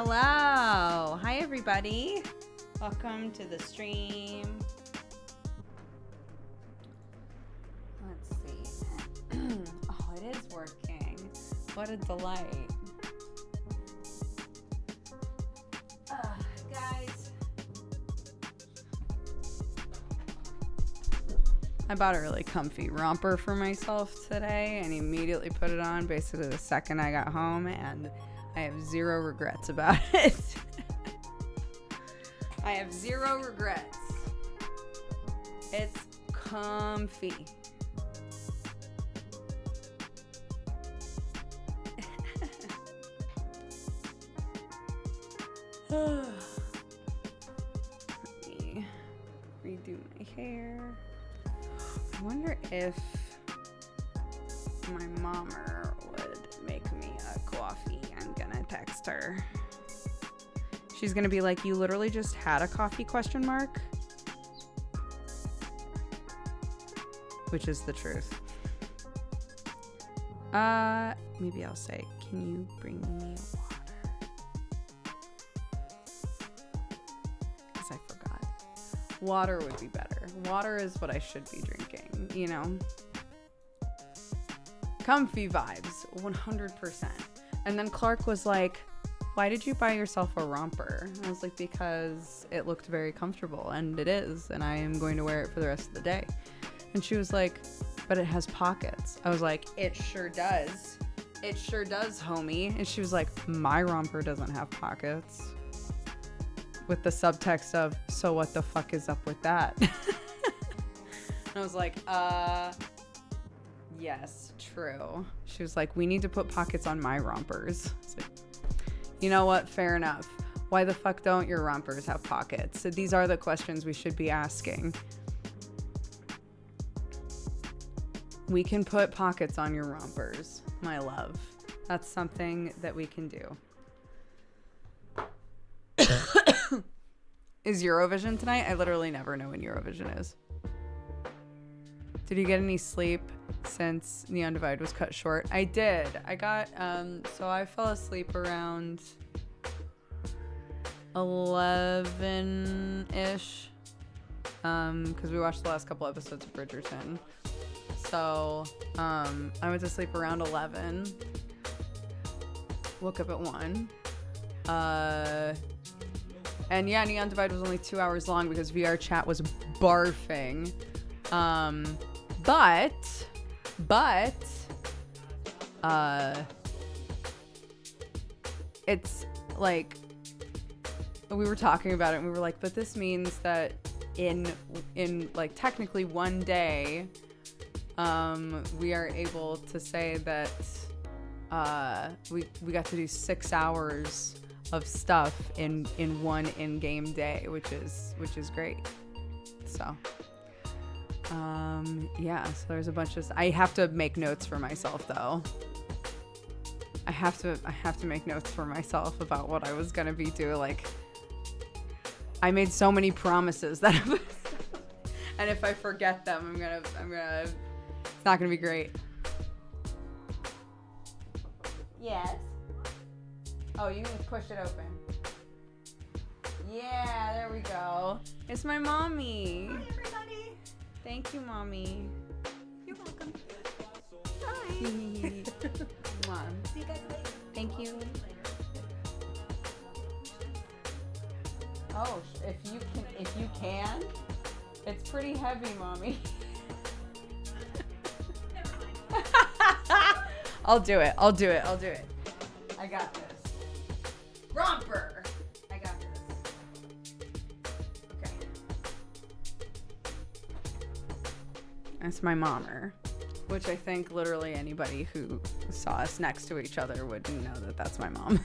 Hello. Hi, everybody. Welcome to the stream. Let's see. Oh, it is working. What a delight. Guys. I bought a really comfy romper for myself today and immediately put it on basically the second I got home, and I have zero regrets about it. I have zero regrets. It's comfy. Let me redo my hair. I wonder if my mommer would make me a coffee. I'm gonna text her. She's gonna be like, "You literally just had a coffee?" ? Which is the truth. Maybe I'll say, "Can you bring me water?" Because I forgot. Water would be better. Water is what I should be drinking, you know? Comfy vibes, 100%. And then Clark was like, "Why did you buy yourself a romper?" I was like, "Because it looked very comfortable," and it is, and I am going to wear it for the rest of the day. And she was like, "But it has pockets." I was like, "It sure does. It sure does, homie." And she was like, "My romper doesn't have pockets." With the subtext of, "So what the fuck is up with that?" And I was like, yes, true. She was like, "We need to put pockets on my rompers." It's like, you know what? Fair enough. Why the fuck don't your rompers have pockets? So these are the questions we should be asking. We can put pockets on your rompers, my love. That's something that we can do. Is Eurovision tonight? I literally never know when Eurovision is. Did you get any sleep since Neon Divide was cut short? I did. I got, so I fell asleep around 11-ish, because we watched the last couple episodes of Bridgerton. So, I went to sleep around 11, woke up at 1, and yeah, Neon Divide was only 2 hours long because VR chat was barfing. But, it's like, we were talking about it and we were like, but this means that in like technically one day, we are able to say that, we got to do 6 hours of stuff in one in-game day, which is great. So, yeah, so there's a bunch of, I have to make notes for myself though. I have to make notes for myself about what I was gonna be doing. Like, I made so many promises that and if I forget them, I'm gonna it's not gonna be great. Yes. Oh, you can push it open. Yeah, there we go. It's my mommy. Hi, everybody. Thank you, mommy. You're welcome. Hi. Mom. See you guys later. Thank you. Oh, if you can. It's pretty heavy, mommy. Never mind. I'll do it. I got this. Romper. I got this. Okay. That's my mommer, which I think literally anybody who saw us next to each other would know that that's my mom.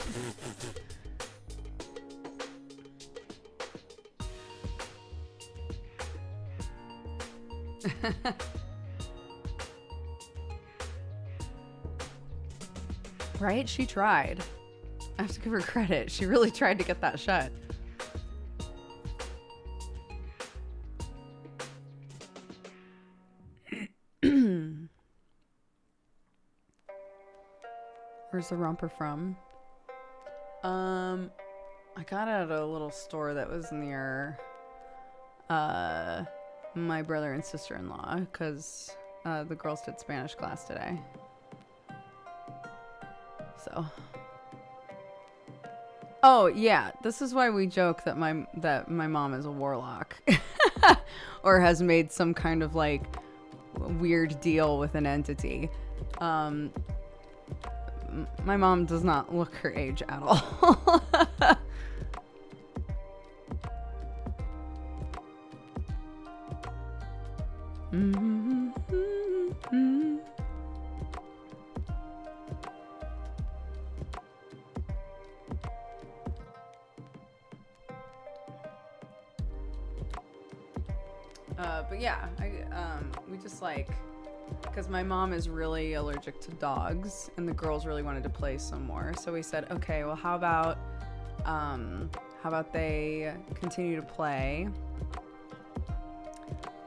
Right? She tried. I have to give her credit. She really tried to get that shut. Where's the romper from? I got it at a little store that was near my brother and sister-in-law because the girls did Spanish class today. So. Oh yeah, this is why we joke that my mom is a warlock, or has made some kind of like weird deal with an entity. My mom does not look her age at all. But yeah, we just like, because my mom is really allergic to dogs and the girls really wanted to play some more. So we said, okay, well, how about they continue to play?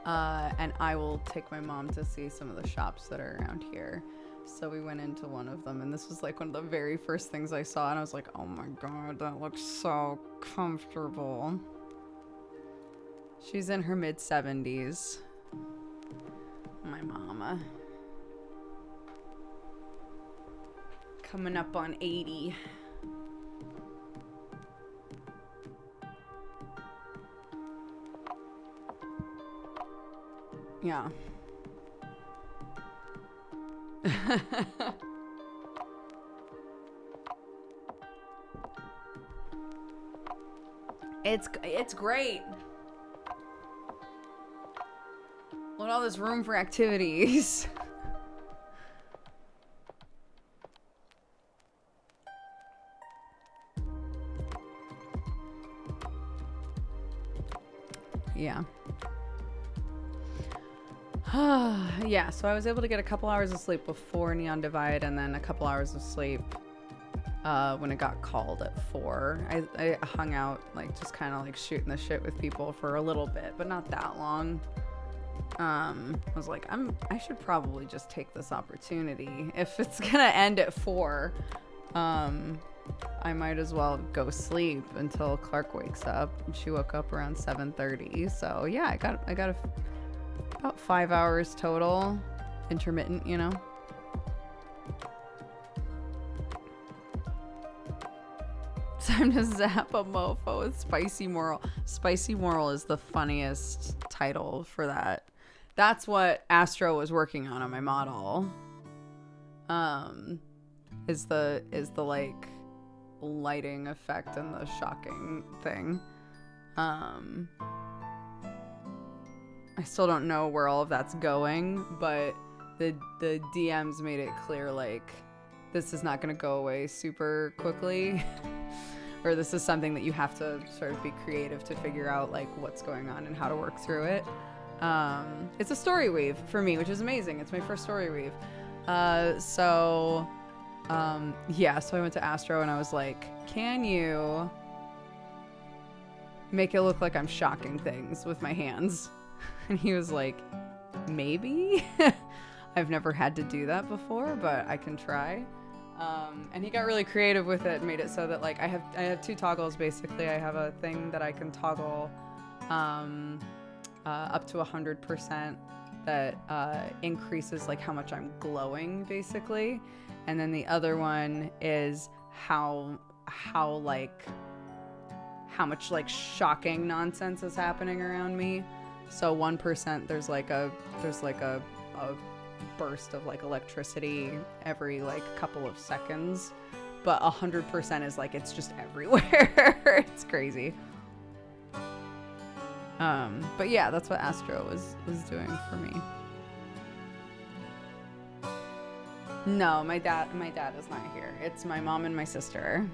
And I will take my mom to see some of the shops that are around here. So we went into one of them, and this was like one of the very first things I saw, and I was like, oh my God, that looks so comfortable. She's in her mid-70s. My mama. Coming up on 80. Yeah. It's great. Look at all this room for activities. Yeah. Yeah, so I was able to get a couple hours of sleep before Neon Divide, and then a couple hours of sleep when it got called at 4. I hung out, like, just kind of like shooting the shit with people for a little bit, but not that long. I was like, I should probably just take this opportunity. If it's gonna end at 4, I might as well go sleep until Clark wakes up. She woke up around 7:30, so yeah, I got about 5 hours total, intermittent, you know. Time to zap a mofo with Spicy Moral. Spicy Moral is the funniest title for that. That's what Astro was working on my model. Is the like lighting effect and the shocking thing. I still don't know where all of that's going, but the DMs made it clear, like, this is not going to go away super quickly. Or this is something that you have to sort of be creative to figure out, like, what's going on and how to work through it. It's a story weave for me, which is amazing. It's my first story weave. Yeah, so I went to Astro and I was like, can you make it look like I'm shocking things with my hands? And he was like, maybe. I've never had to do that before, but I can try. And he got really creative with it and made it so that, like, I have 2 toggles basically. I have a thing that I can toggle up to 100% that like how much I'm glowing basically, and then the other one is how much like shocking nonsense is happening around me. So 1%, there's like a burst of like electricity every like couple of seconds, but 100% is like it's just everywhere. It's crazy. But yeah, that's what Astro was doing for me. No, my dad is not here. It's my mom and my sister.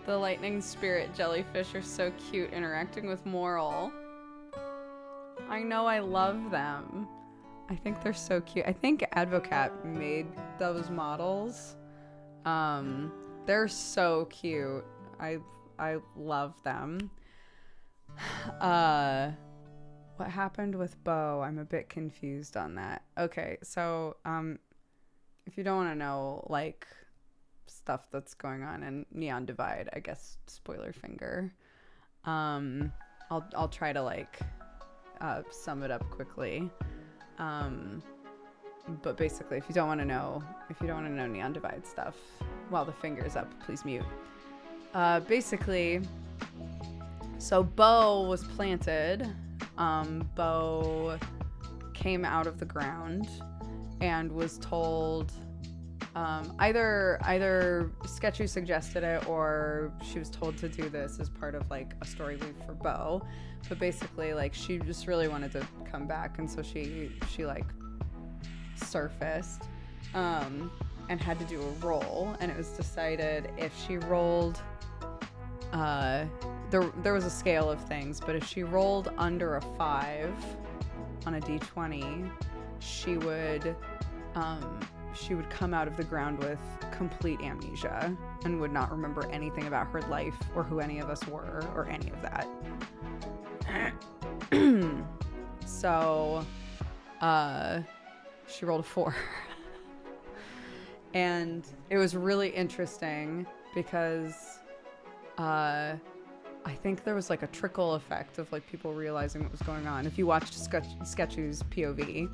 The lightning spirit jellyfish are so cute interacting with Moral. I know, I love them. I think they're so cute. I think Advocat made those models. They're so cute. I love them. What happened with Bo? I'm a bit confused on that. Okay, so if you don't want to know like stuff that's going on in Neon Divide, I guess spoiler finger. I'll try to like sum it up quickly. But basically, if you don't want to know Neon Divide stuff while the finger's up, please mute. Basically, so Bo was planted. Bo came out of the ground and was told either Sketchy suggested it or she was told to do this as part of like a story weave for Bo. But basically, like she just really wanted to come back, and so she like surfaced and had to do a roll, and it was decided if she rolled there was a scale of things, but if she rolled under a 5 on a d20, she would come out of the ground with complete amnesia and would not remember anything about her life or who any of us were or any of that. So she rolled a 4. And it was really interesting because I think there was like a trickle effect of like people realizing what was going on. If you watched Sketchy's POV,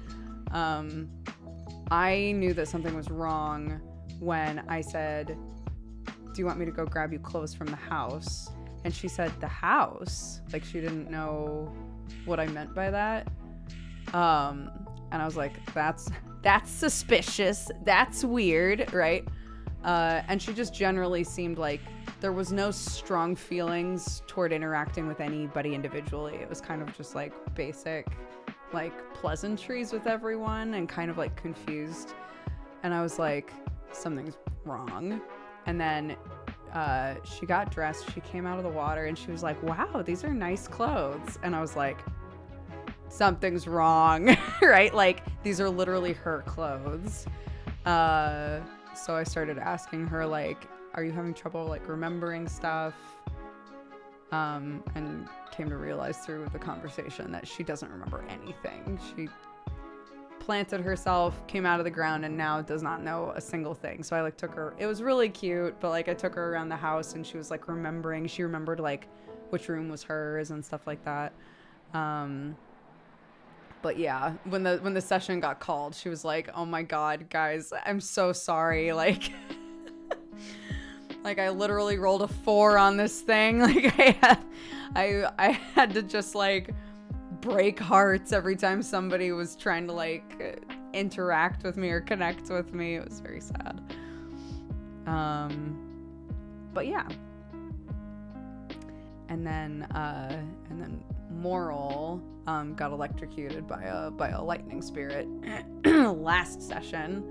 I knew that something was wrong when I said, "Do you want me to go grab you clothes from the house?" And she said, "The house?" Like she didn't know what I meant by that. And I was like, that's suspicious. That's weird, right? And she just generally seemed like there was no strong feelings toward interacting with anybody individually. It was kind of just like basic, like pleasantries with everyone and kind of like confused. And I was like, something's wrong. And then she got dressed. She came out of the water and she was like, "Wow, these are nice clothes." And I was like, something's wrong, right? Like these are literally her clothes. So I started asking her like, "Are you having trouble like remembering stuff?" And came to realize through the conversation that she doesn't remember anything. She planted herself, came out of the ground, and now does not know a single thing. So I like took her, it was really cute, but like I took her around the house and she was like remembering, she remembered like which room was hers and stuff like that. But yeah, when the session got called, she was like, "Oh my God, guys, I'm so sorry." Like, like I literally rolled a 4 on this thing. Like I had to just like break hearts every time somebody was trying to like interact with me or connect with me. It was very sad. But yeah. And then Moral got electrocuted by a lightning spirit last session.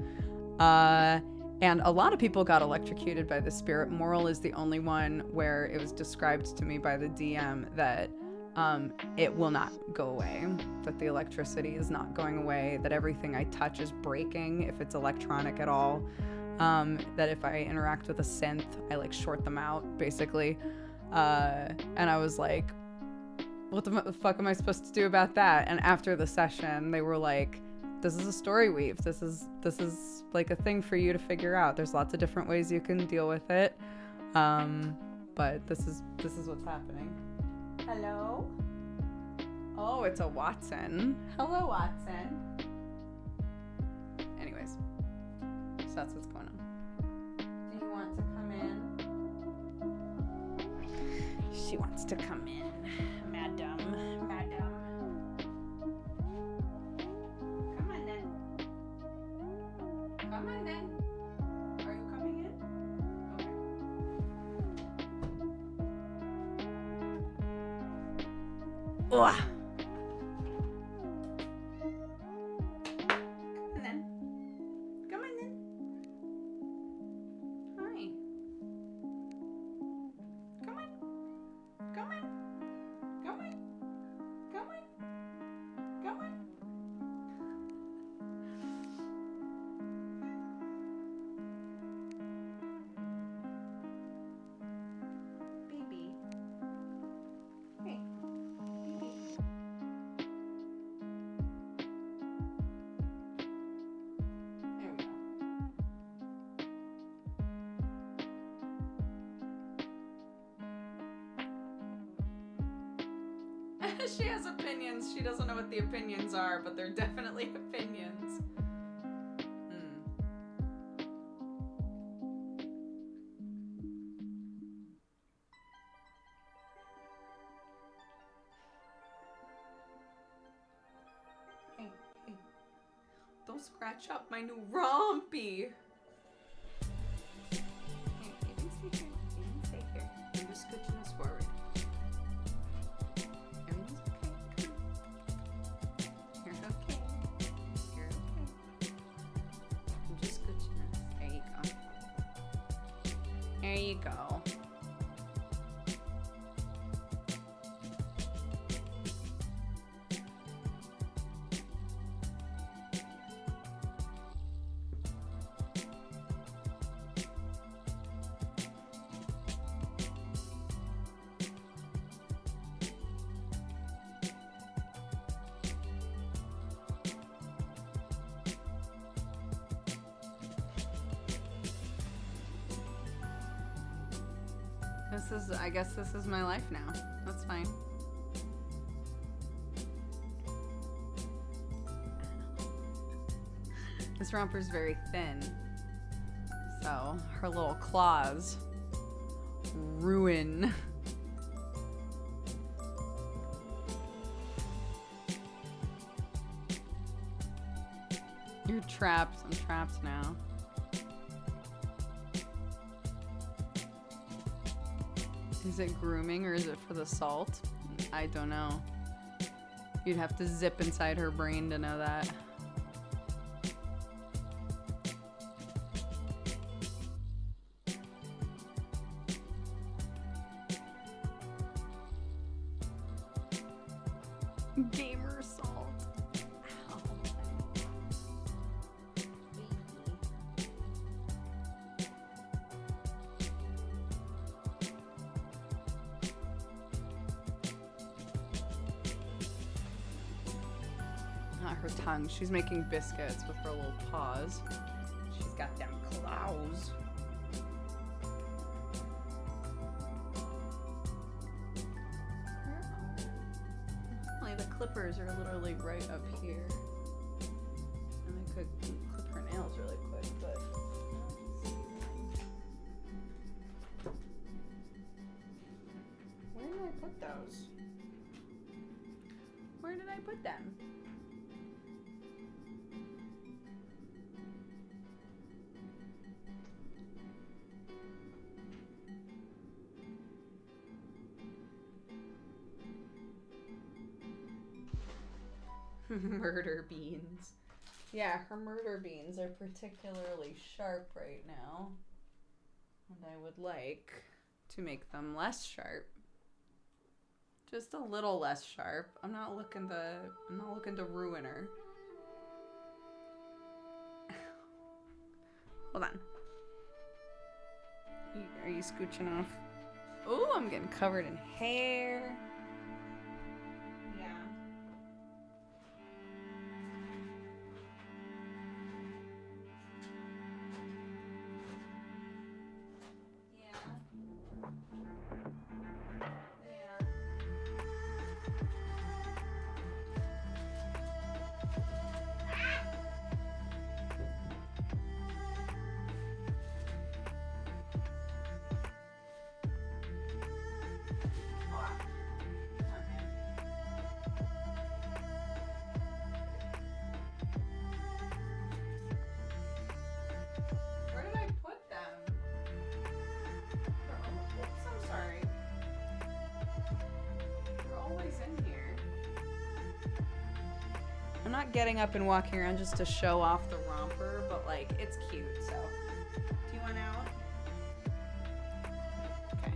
And a lot of people got electrocuted by the spirit. Moral is the only one where it was described to me by the DM that it will not go away, that the electricity is not going away, that everything I touch is breaking if it's electronic at all, that if I interact with a synth, I like short them out, basically. And I was like, what the fuck am I supposed to do about that? And after the session, they were like, this is a story weave. This is like a thing for you to figure out. There's lots of different ways you can deal with it. But this is what's happening. Hello? Oh, it's a Watson. Hello, Watson. Anyways, so that's what's going on. Do you want to come in? She wants to come in. Madam. Come on then. Come on then. Are you coming in? Okay. Ugh. Come on then. Come on then. Hi. Come on. Come on. Come on. Come on. Come on. Baby. Hey. Baby. She has opinions. She doesn't know what the opinions are, but they're definitely opinions. Hey, hey. Don't scratch up my new rompey. Hey, you didn't stay here. You didn't stay here. I'm just scooching us forward. Everything's okay. Come on. You're okay. You're okay. I'm just scooching us. There you go. There you go. I guess this is my life now. That's fine. This romper's very thin, so her little claws ruin. You're trapped. I'm trapped now. Is it grooming or is it for the salt? I don't know. You'd have to zip inside her brain to know that. Gamer salt. Ow. Not her tongue. She's making biscuits with her little paws. She's got them claws. Like the clippers are literally right up here. And I could clip her nails really quick, but where did I put those? Where did I put them? Murder beans. Yeah, her murder beans are particularly sharp right now. And I would like to make them less sharp. Just a little less sharp. I'm not looking to ruin her. Hold on. Are you scooching off? Oh, I'm getting covered in hair. I'm not getting up and walking around just to show off the romper, but like, it's cute, so. Do you want out? Okay.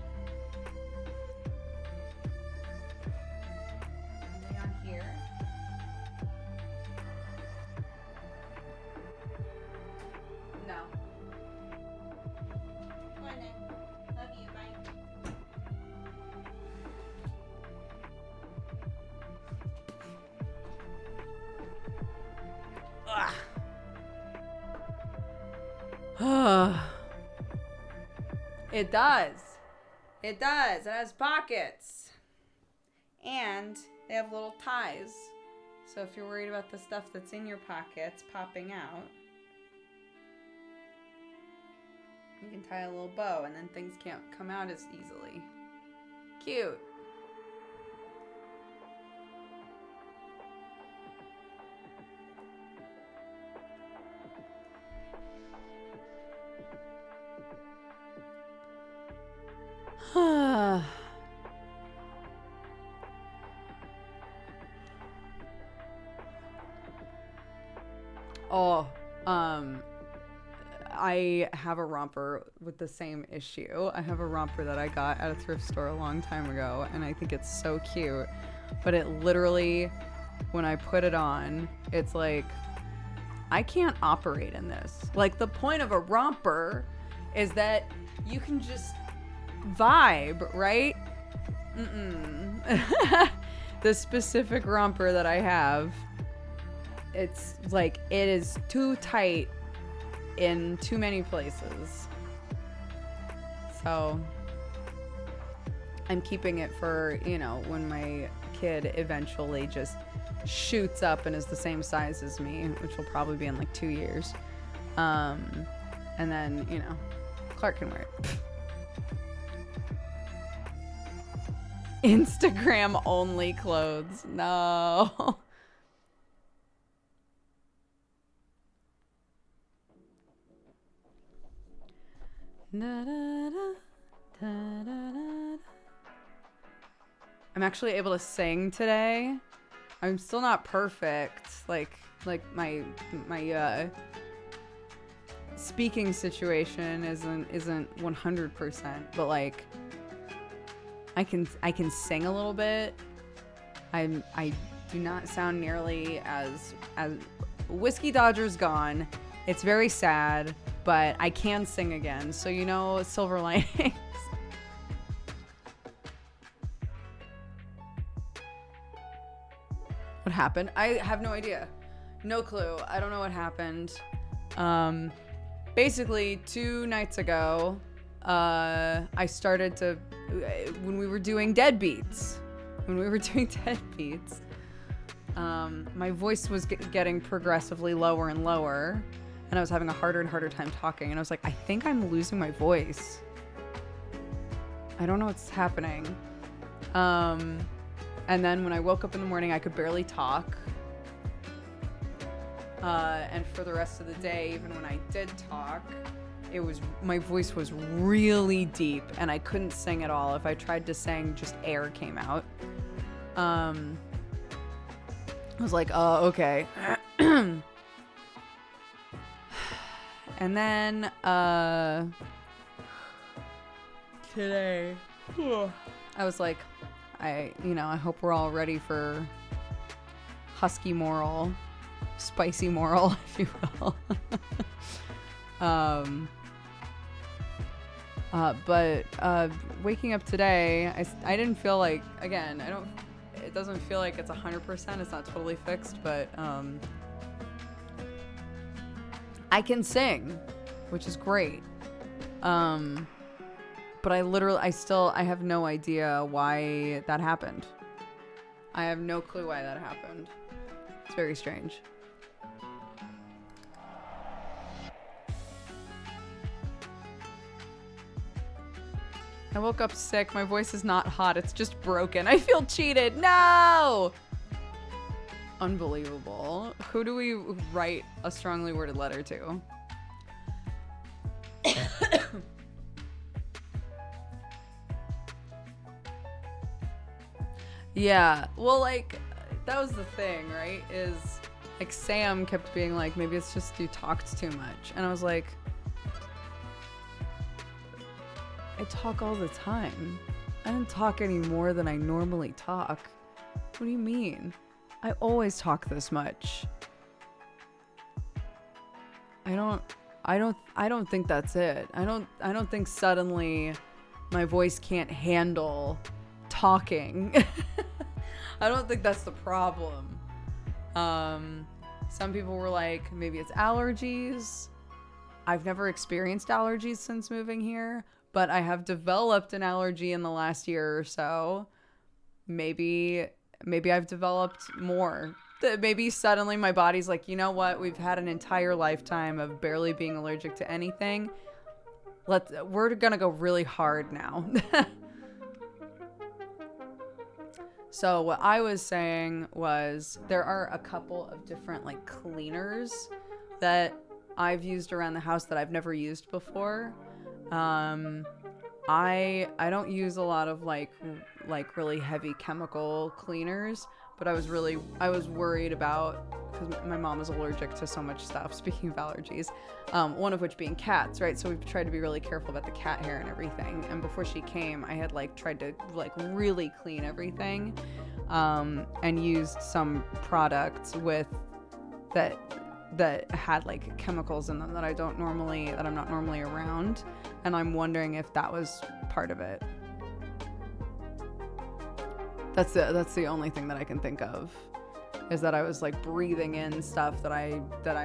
Lay on here. No. Come on then. Love you, bye. It does. It does. It has pockets. And they have little ties. So if you're worried about the stuff that's in your pockets popping out, you can tie a little bow and then things can't come out as easily. Cute. I have a romper with the same issue. I have a romper that I got at a thrift store a long time ago, and I think it's so cute. But it literally, when I put it on, it's like, I can't operate in this. Like, the point of a romper is that you can just vibe, right? The specific romper that I have, it's like, it is too tight in too many places. So I'm keeping it for, you know, when my kid eventually just shoots up and is the same size as me, which will probably be in like 2 years. And then, you know, Clark can wear it. Instagram only clothes. No. I'm actually able to sing today. I'm still not perfect. Like my speaking situation isn't 100%, but like I can sing a little bit. I do not sound nearly as Whiskey Dodger's gone. It's very sad, but I can sing again. So, you know, silver linings. What happened? I have no idea. No clue. I don't know what happened. Basically, 2 nights ago, I started to, when we were doing deadbeats, my voice was getting progressively lower and lower, and I was having a harder and harder time talking, and I was like, I think I'm losing my voice. I don't know what's happening. And then when I woke up in the morning, I could barely talk. And for the rest of the day, even when I did talk, my voice was really deep, and I couldn't sing at all. If I tried to sing, just air came out. I was like, oh, okay. And then today, I was like, I hope we're all ready for husky moral, spicy moral, if you will. But waking up today, I didn't feel like, again, it doesn't feel like it's 100%, it's not totally fixed, but I can sing, which is great. But I have no idea why that happened. I have no clue why that happened. It's very strange. I woke up sick. My voice is not hot. It's just broken. I feel cheated. No! Unbelievable. Who do we write a strongly worded letter to? Yeah. Well, like, that was the thing, right? Is, like, Sam kept being like, maybe it's just you talked too much. And I was like, I talk all the time. I don't talk any more than I normally talk. What do you mean? I always talk this much. I don't think that's it. I don't think suddenly my voice can't handle talking. I don't think that's the problem. Some people were like, maybe it's allergies. I've never experienced allergies since moving here, but I have developed an allergy in the last year or so. Maybe maybe I've developed more. Maybe suddenly my body's like, you know what? We've had an entire lifetime of barely being allergic to anything. We're gonna go really hard now. So what I was saying was there are a couple of different like cleaners that I've used around the house that I've never used before. I don't use a lot of like really heavy chemical cleaners, but I was worried about, because my mom is allergic to so much stuff, speaking of allergies, one of which being cats, right? So we've tried to be really careful about the cat hair and everything. And before she came, I had like tried to like really clean everything, and used some products with that had like chemicals in them that I'm not normally around. And I'm wondering if that was part of it. That's the only thing that I can think of, is that I was like breathing in stuff that I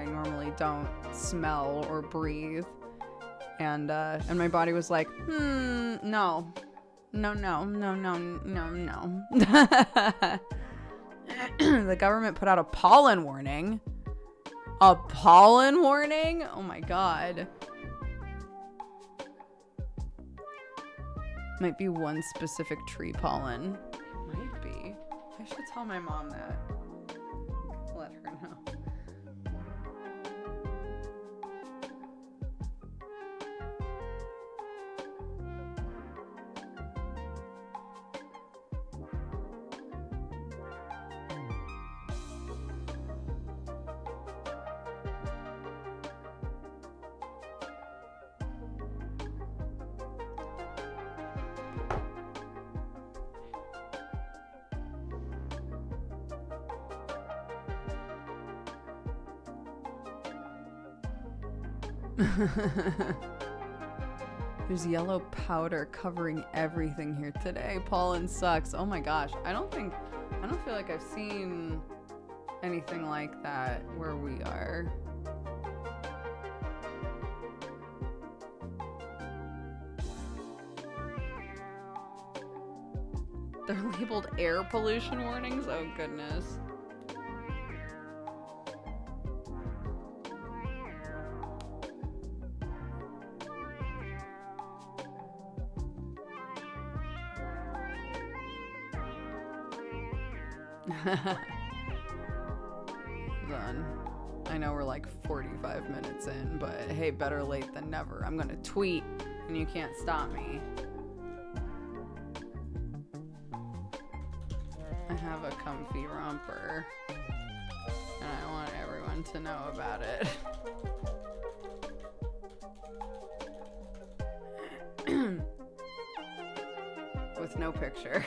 normally don't smell or breathe. And my body was like, no. The government put out a pollen warning. A pollen warning? Oh my god. Might be one specific tree pollen. It might be. I should tell my mom that. Let her know. There's yellow powder covering everything here today. Pollen sucks. Oh my gosh. I don't feel like I've seen anything like that where we are. They're labeled air pollution warnings? Oh goodness. Done. I know we're like 45 minutes in, but hey, better late than never. I'm gonna tweet and you can't stop me. I have a comfy romper and I want everyone to know about it. With no picture.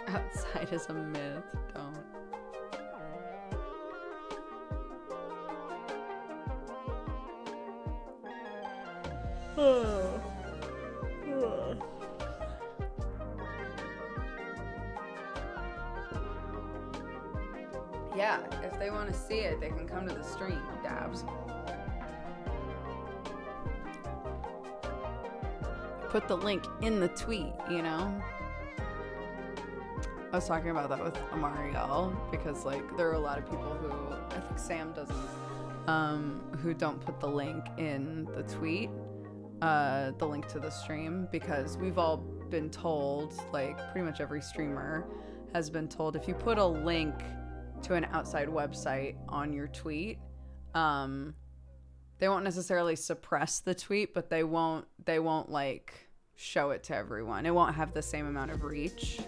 Outside is a myth. Don't. Yeah, if they want to see it, they can come to the stream, dabs. Put the link in the tweet, you know? I was talking about that with Amariel because like there are a lot of people who, I think Sam doesn't, who don't put the link in the tweet, the link to the stream, because we've all been told, like pretty much every streamer has been told, if you put a link to an outside website on your tweet, they won't necessarily suppress the tweet, but they won't like show it to everyone. It won't have the same amount of reach.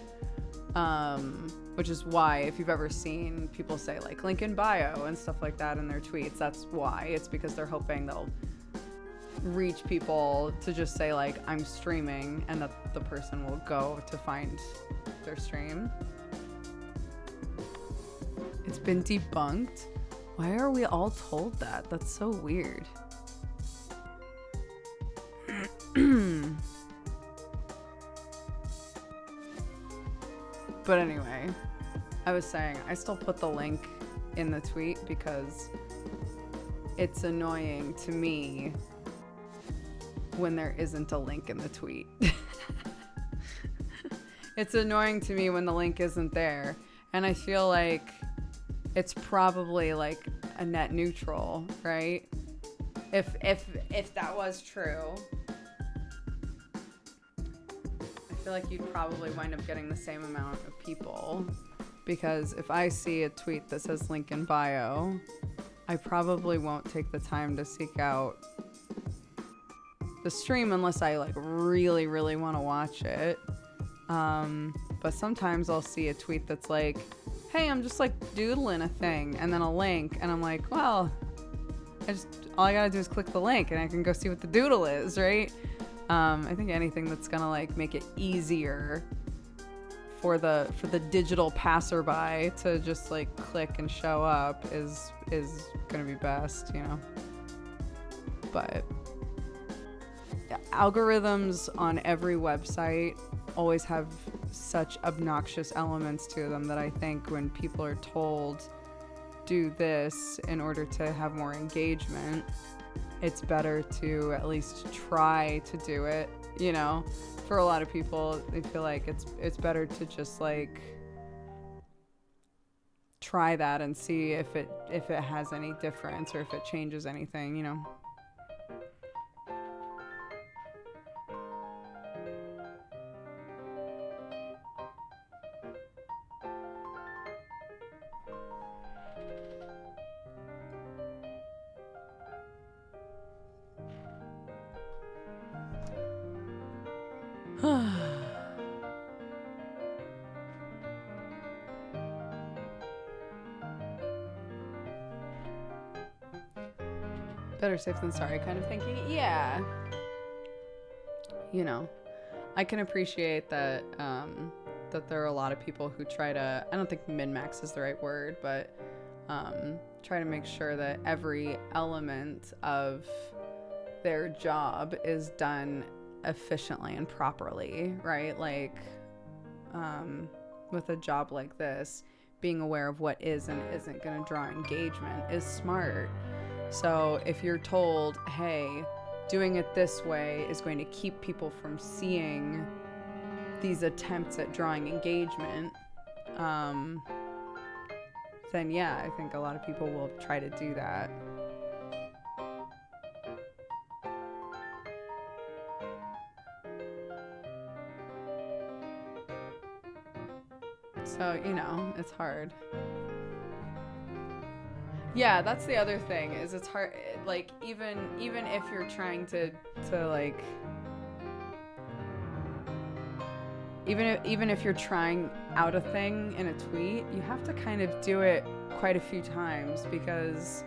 Which is why if you've ever seen people say like link in bio and stuff like that in their tweets, that's why. It's because they're hoping they'll reach people to just say like I'm streaming, and that the person will go to find their stream. It's been debunked. Why are we all told that? That's so weird. But anyway, I was saying I still put the link in the tweet because it's annoying to me when there isn't a link in the tweet. It's annoying to me when the link isn't there. And I feel like it's probably like a net neutral, right? If that was true, I feel like you'd probably wind up getting the same amount of people. Because if I see a tweet that says link in bio, I probably won't take the time to seek out the stream unless I like really, really want to watch it. But sometimes I'll see a tweet that's like, hey, I'm just like doodling a thing, and then a link, and I'm like, well, all I gotta do is click the link and I can go see what the doodle is, right? I think anything that's gonna like make it easier for the digital passerby to just like click and show up is gonna be best, you know. But algorithms on every website always have such obnoxious elements to them that I think when people are told do this in order to have more engagement, it's better to at least try to do it, you know. For a lot of people, they feel like it's better to just like try that and see if it has any difference or if it changes anything, you know. Better safe than sorry kind of thinking. Yeah. You know, I can appreciate that that there are a lot of people who try to, I don't think min-max is the right word, but try to make sure that every element of their job is done efficiently and properly, right? Like with a job like this, being aware of what is and isn't going to draw engagement is smart. So if you're told, hey, doing it this way is going to keep people from seeing these attempts at drawing engagement, then yeah, I think a lot of people will try to do that. So, you know, it's hard. Yeah, that's the other thing, is it's hard, like, even if you're trying to like, even if you're trying out a thing in a tweet, you have to kind of do it quite a few times, because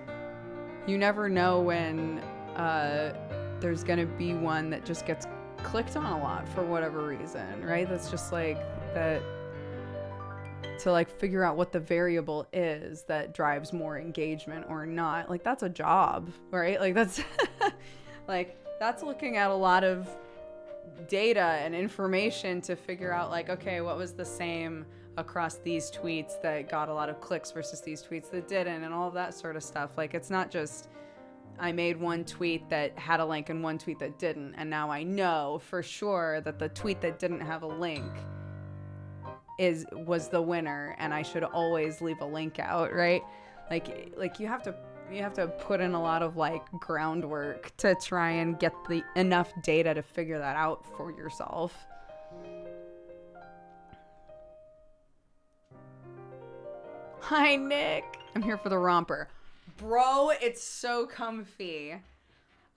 you never know when there's gonna be one that just gets clicked on a lot for whatever reason, right? That's just like that. To like figure out what the variable is that drives more engagement or not, like that's a job, right? Like that's like that's looking at a lot of data and information to figure out like, okay, what was the same across these tweets that got a lot of clicks versus these tweets that didn't, and all of that sort of stuff. Like it's not just I made one tweet that had a link and one tweet that didn't, and now I know for sure that the tweet that didn't have a link was the winner, and I should always leave a link out, right? Like you have to put in a lot of like groundwork to try and get the enough data to figure that out for yourself. Hi Nick, I'm here for the romper. Bro, it's so comfy.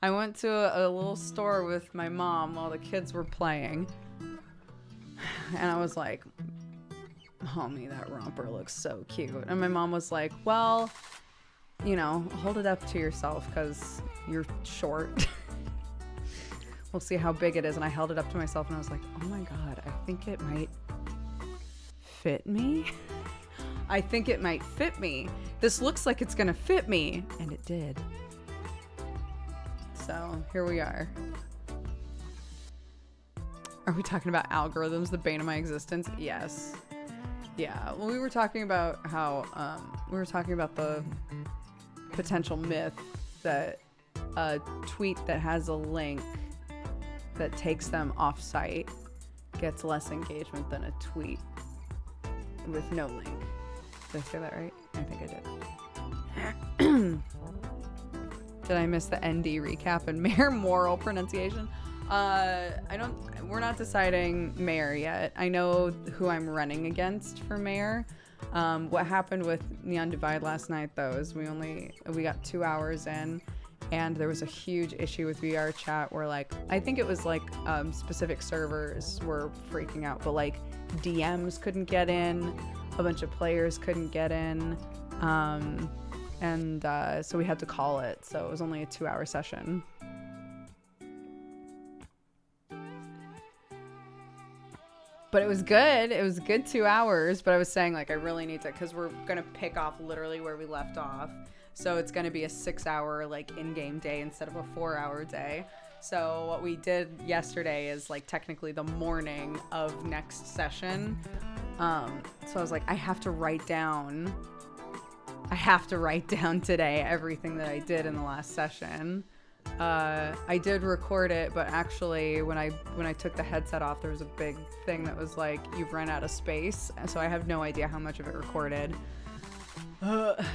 I went to a little store with my mom while the kids were playing, and I was like, homie, that romper looks so cute. And my mom was like, well, you know, hold it up to yourself because you're short. We'll see how big it is. And I held it up to myself and I was like, oh my God, I think it might fit me. I think it might fit me. This looks like it's gonna fit me. And it did. So here we are. Are we talking about algorithms, the bane of my existence? Yes. Yeah, well, we were talking about how, we were talking about the potential myth that a tweet that has a link that takes them off site gets less engagement than a tweet with no link. Did I say that right? I think I did. Did I miss the ND recap and mayor moral pronunciation? We're not deciding mayor yet. I know who I'm running against for mayor. What happened with Neon Divide last night, though, is we got 2 hours in, and there was a huge issue with VR chat where, like, I think it was like specific servers were freaking out, but like DMs couldn't get in, a bunch of players couldn't get in, and so we had to call it. So it was only a 2-hour session. But it was good. It was a good 2 hours. But I was saying, like, I really need to, because we're going to pick off literally where we left off. So it's going to be a 6-hour, like, in-game day instead of a 4-hour day. So what we did yesterday is, like, technically the morning of next session. So I was like, I have to write down today everything that I did in the last session. I did record it, but actually when I took the headset off, there was a big thing that was like, you've run out of space. So I have no idea how much of it recorded.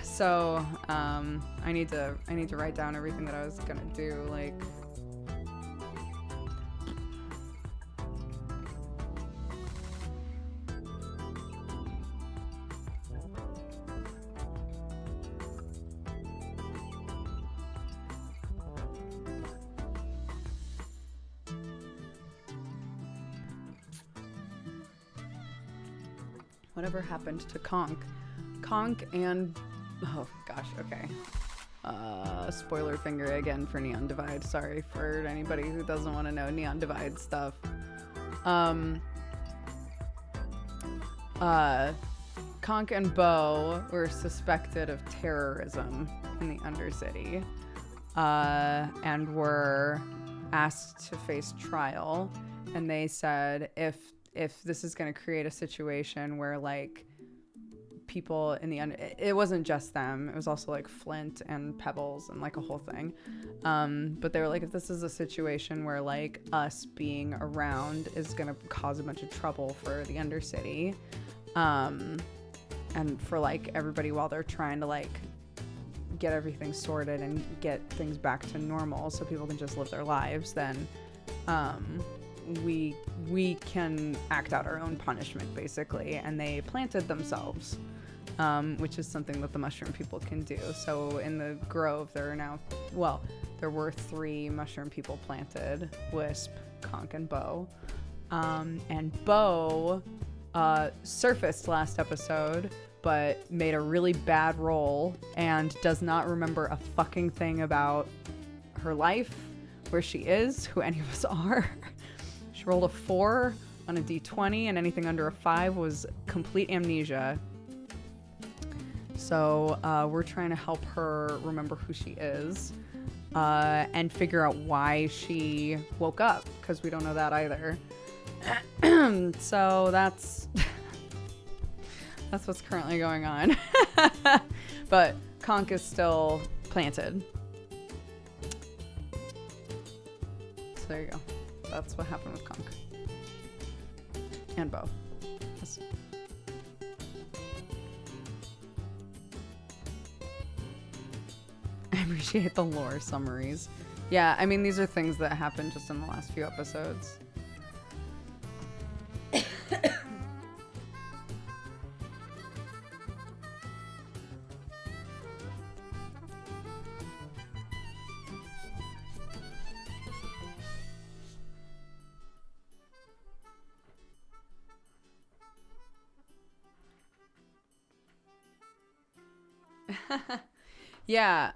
So I need to write down everything that I was gonna do, like. Whatever happened to Conk and, oh gosh, okay. Spoiler finger again for Neon Divide. Sorry for anybody who doesn't want to know Neon Divide stuff. Conk and Bo were suspected of terrorism in the Undercity, and were asked to face trial, and they said if this is going to create a situation where, like, people in the it wasn't just them, it was also like Flint and Pebbles and like a whole thing, but they were like, if this is a situation where, like, us being around is going to cause a bunch of trouble for the Undercity, and for, like, everybody while they're trying to, like, get everything sorted and get things back to normal so people can just live their lives, then we can act out our own punishment, basically. And they planted themselves, which is something that the mushroom people can do. So in the grove, there were 3 mushroom people planted: Wisp, Conk, and Bo. And Bo surfaced last episode, but made a really bad roll and does not remember a fucking thing about her life, where she is, who any of us are. She rolled a 4 on a d20, and anything under a 5 was complete amnesia. So we're trying to help her remember who she is, and figure out why she woke up, because we don't know that either. So that's what's currently going on. But Conk is still planted. So there you go. That's what happened with Conk. And Bo. Yes. I appreciate the lore summaries. Yeah, I mean, these are things that happened just in the last few episodes. Yeah,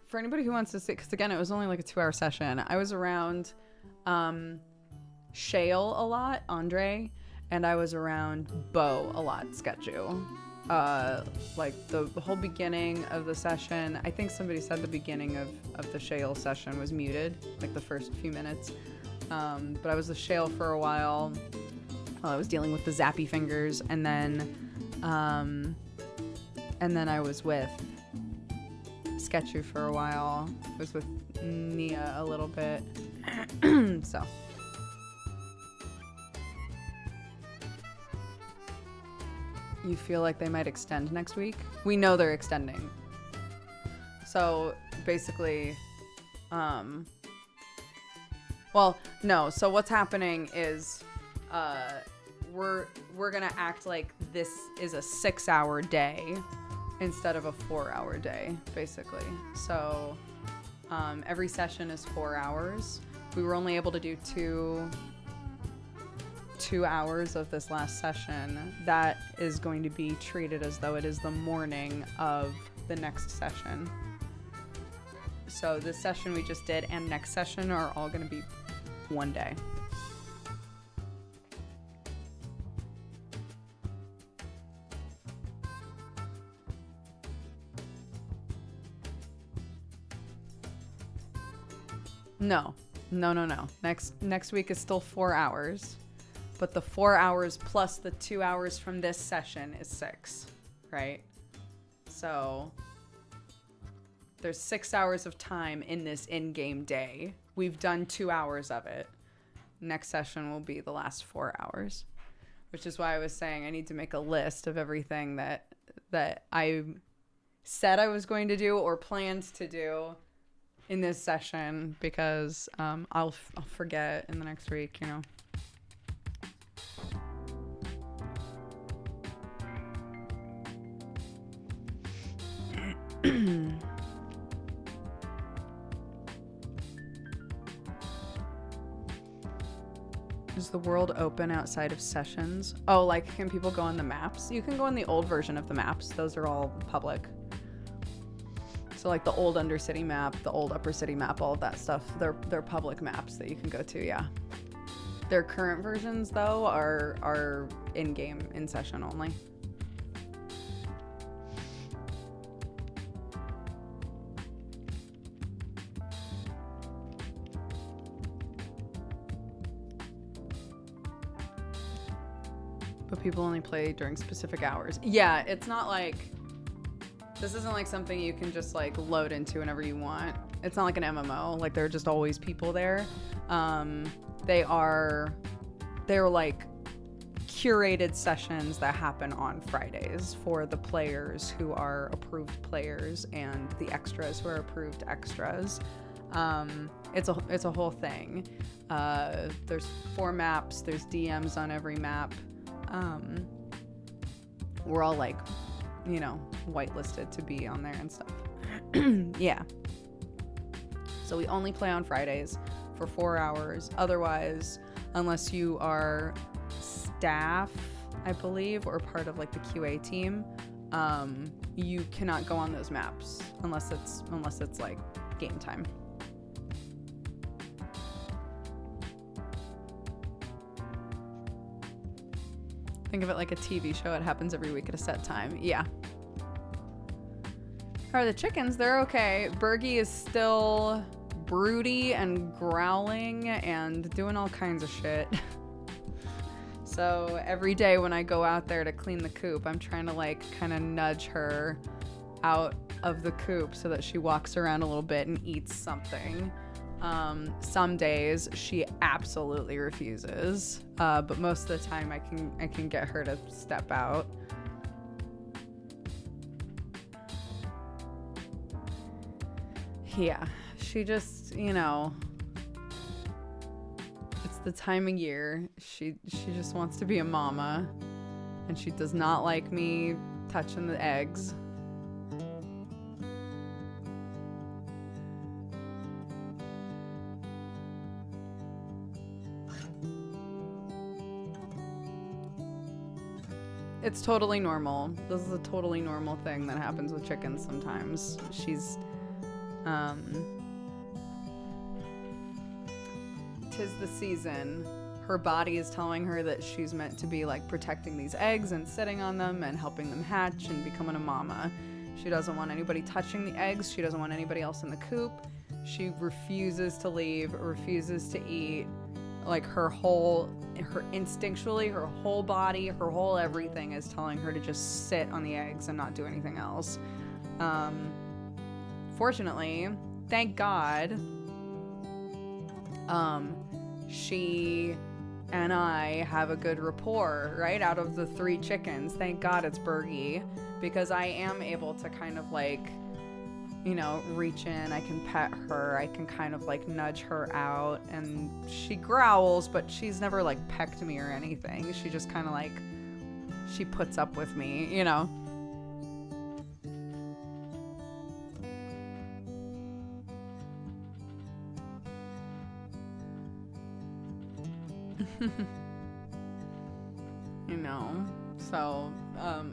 for anybody who wants to see, because again, it was only like a 2-hour session. I was around Shale a lot, Andre, and I was around Bo a lot, Sketchu. Like the whole beginning of the session, I think somebody said the beginning of the Shale session was muted, like the first few minutes. But I was with Shale for a while I was dealing with the zappy fingers, and then I was with Sketchu for a while. I was with Nia a little bit. So you feel like they might extend next week. We know they're extending. So basically, well, no. So what's happening is, we're gonna act like this is a 6-hour day instead of a 4-hour day, basically. So, every session is 4 hours. We were only able to do two hours of this last session. That is going to be treated as though it is the morning of the next session. So this session we just did and next session are all going to be one day. No. Next week is still 4 hours, but the 4 hours plus the 2 hours from this session is 6, right? So there's 6 hours of time in this in-game day. We've done 2 hours of it. Next session will be the last 4 hours, which is why I was saying I need to make a list of everything that I said I was going to do or planned to do in this session, because I'll forget in the next week, you know. Is the world open outside of sessions? Oh, like, can people go on the maps? You can go on the old version of the maps. Those are all public. So like the old Undercity map, the old Upper City map, all of that stuff, they're public maps that you can go to, yeah. Their current versions, though, are in-game, in-session only. But people only play during specific hours. Yeah, it's not like... This isn't like something you can just like load into whenever you want. It's not like an MMO. Like, there are just always people there. They're like curated sessions that happen on Fridays for the players who are approved players and the extras who are approved extras. It's a whole thing. There's 4 maps. There's DMs on every map. We're all like, you know, whitelisted to be on there and stuff. Yeah. So we only play on Fridays for 4 hours. Otherwise, unless you are staff, I believe, or part of like the QA team, you cannot go on those maps unless it's like game time. Think of it like a TV show. It happens every week at a set time. Yeah. How are the chickens? They're okay. Bergie is still broody and growling and doing all kinds of shit. So every day when I go out there to clean the coop, I'm trying to like kind of nudge her out of the coop so that she walks around a little bit and eats something. Some days she absolutely refuses, but most of the time I can get her to step out. Yeah, she just, you know, it's the time of year. She just wants to be a mama, and she does not like me touching the eggs. It's totally normal. This is a totally normal thing that happens with chickens sometimes. She's, 'tis the season. Her body is telling her that she's meant to be like protecting these eggs and sitting on them and helping them hatch and becoming a mama. She doesn't want anybody touching the eggs. She doesn't want anybody else in the coop. She refuses to leave, refuses to eat. Like instinctually, her whole body, her whole everything is telling her to just sit on the eggs and not do anything else. Fortunately, thank God, she and I have a good rapport, right? Out of the 3 chickens, thank God it's Bergie, because I am able to kind of like, you know, reach in, I can pet her, I can kind of like nudge her out, and she growls, but she's never like pecked me or anything. She just kind of like, she puts up with me, you know. You know, so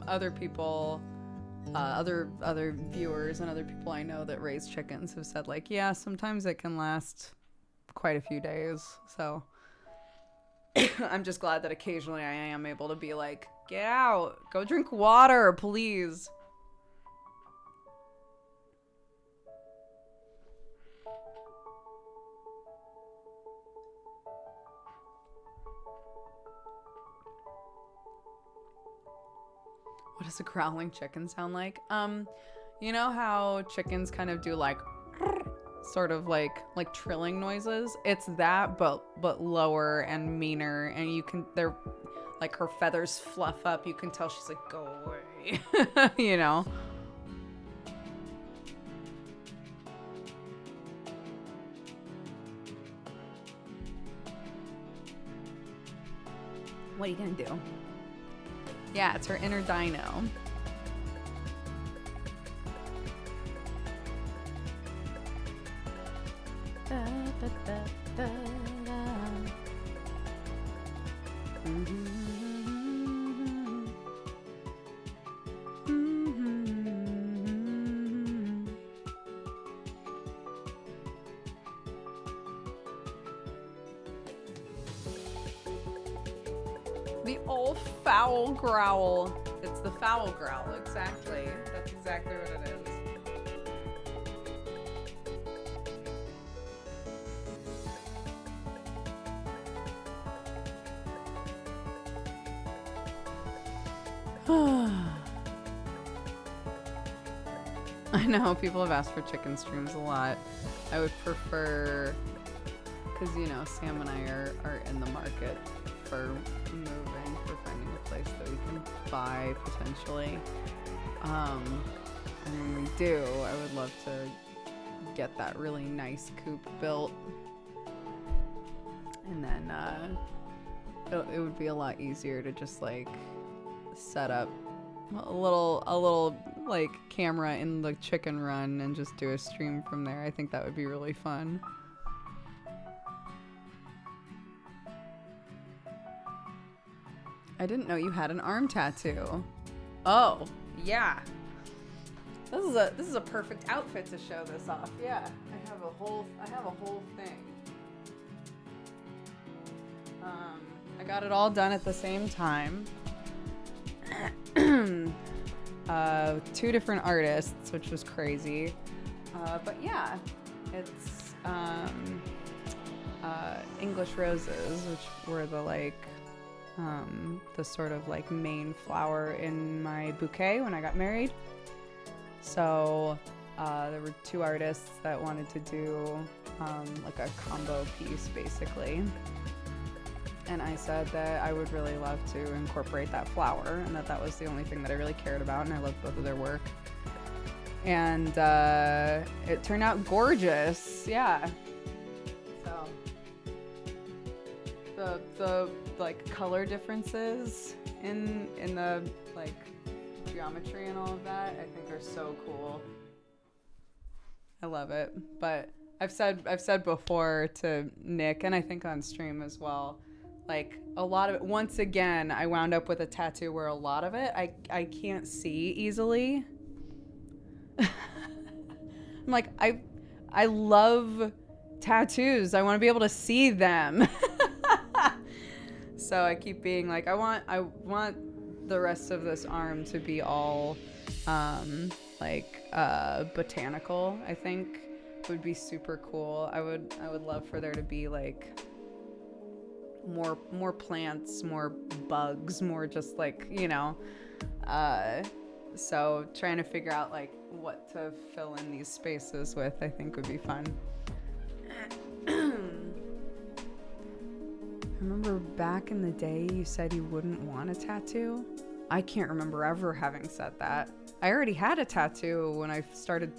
other people, other viewers and other people I know that raise chickens have said like, yeah, sometimes it can last quite a few days. So I'm just glad that occasionally I am able to be like, get out, go drink water, please. What does a growling chicken sound like? You know how chickens kind of do like sort of like trilling noises? It's that but lower and meaner, and you can, they're like, her feathers fluff up. You can tell she's like, go away. You know? What are you gonna do? Yeah, it's her inner dino. Da, da, da, da, da. Mm-hmm. Mm-hmm. The old foul growl. It's the foul growl, exactly. That's exactly what it is. I know, people have asked for chicken streams a lot. I would prefer, because, you know, Sam and I are in the market for moving, for finding a place that we can buy, potentially. And when we do, I would love to get that really nice coop built. And then it would be a lot easier to just, like, set up a little like camera in the chicken run and just do a stream from there. I think that would be really fun. I didn't know you had an arm tattoo. Oh, yeah. This is a perfect outfit to show this off. Yeah. I have a whole thing. I got it all done at the same time. 2 different artists, which was crazy. But yeah, it's English roses, which were the like the sort of like main flower in my bouquet when I got married. So there were 2 artists that wanted to do like a combo piece, basically. And I said that I would really love to incorporate that flower, and that was the only thing that I really cared about, and I loved both of their work. And it turned out gorgeous, yeah. So the like color differences in the like geometry and all of that, I think are so cool. I love it. But I've said before to Nick, and I think on stream as well, like a lot of it, once again, I wound up with a tattoo where a lot of it I can't see easily. I'm like, I love tattoos. I want to be able to see them. So I keep being like, I want the rest of this arm to be all botanical. I think would be super cool. I would love for there to be like more plants, more bugs, more just like, you know, so trying to figure out like what to fill in these spaces with, I think would be fun. remember back in the day you said you wouldn't want a tattoo. I can't remember ever having said that. I already had a tattoo when I started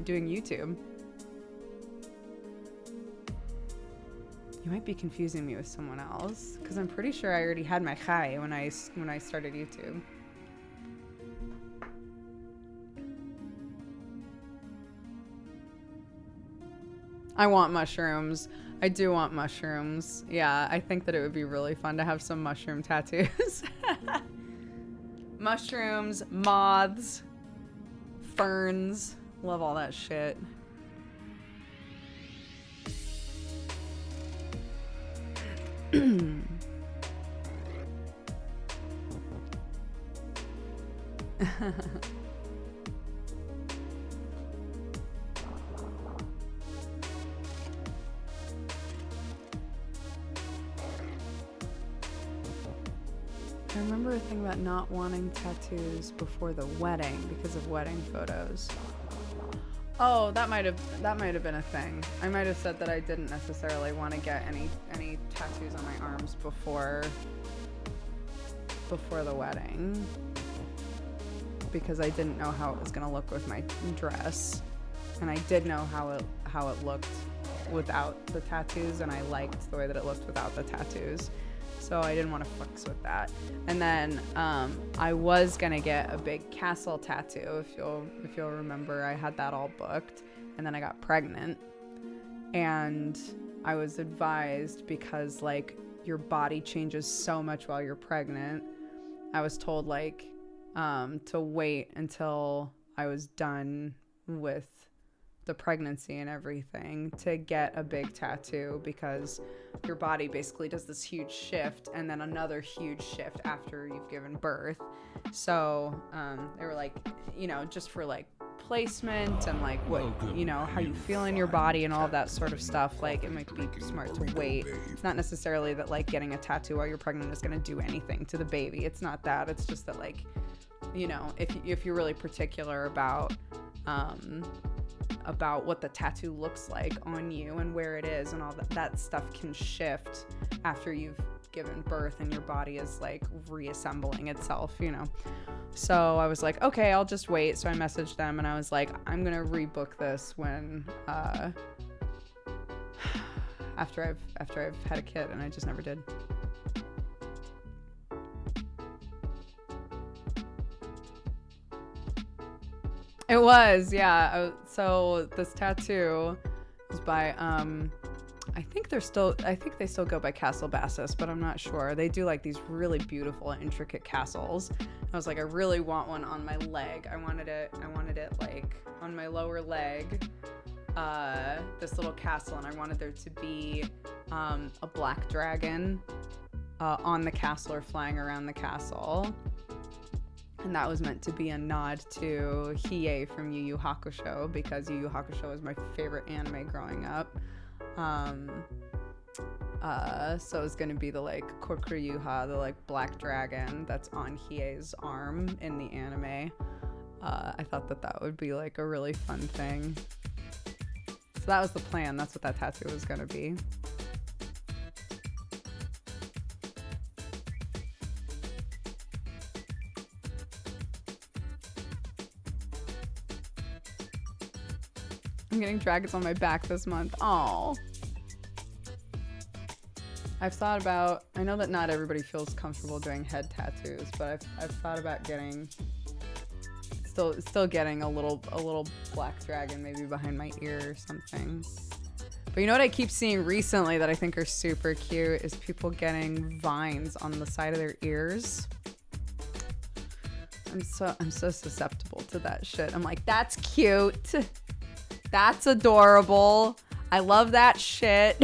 doing YouTube. You might be confusing me with someone else, because I'm pretty sure I already had my chai when I started YouTube. I want mushrooms. I do want mushrooms. Yeah, I think that it would be really fun to have some mushroom tattoos. Mushrooms, moths, ferns. Love all that shit. I remember a thing about not wanting tattoos before the wedding because of wedding photos. Oh, that might have been a thing. I might have said that I didn't necessarily want to get any tattoos on my arms before the wedding because I didn't know how it was going to look with my dress, and I did know how it looked without the tattoos, and I liked the way that it looked without the tattoos. So I didn't want to fucks with that. And then I was gonna get a big castle tattoo. If you'll remember, I had that all booked, and then I got pregnant, and I was advised, because like your body changes so much while you're pregnant. I was told like to wait until I was done with the pregnancy and everything to get a big tattoo, because your body basically does this huge shift and then another huge shift after you've given birth. So they were like, you know, just for like placement and like what, you know, how you feel in your body and all of that sort of stuff, like it might be smart to wait. It's not necessarily that like getting a tattoo while you're pregnant is going to do anything to the baby. It's not that. It's just that, like, you know, if you're really particular about what the tattoo looks like on you and where it is and all that stuff can shift after you've given birth and your body is like reassembling itself, you know. So I was like, okay, I'll just wait. So I messaged them and I was like, I'm gonna rebook this when after I've had a kid, and I just never did. It was, yeah. So this tattoo was by I think they still go by Castle Bassus, but I'm not sure. They do like these really beautiful intricate castles. I was like, I really want one on my leg. I wanted it like on my lower leg, this little castle, and I wanted there to be a black dragon on the castle or flying around the castle. And that was meant to be a nod to Hiei from Yu Yu Hakusho, because Yu Yu Hakusho was my favorite anime growing up. So it was going to be the like Kokuruyuha, the like black dragon that's on Hiei's arm in the anime. I thought that would be like a really fun thing. So that was the plan. That's what that tattoo was going to be. I'm getting dragons on my back this month. Aww. I've thought about, I know that not everybody feels comfortable doing head tattoos, but I've thought about getting, still getting a little black dragon maybe behind my ear or something. But you know what I keep seeing recently that I think are super cute is people getting vines on the side of their ears. I'm so susceptible to that shit. I'm like, that's cute. That's adorable. I love that shit.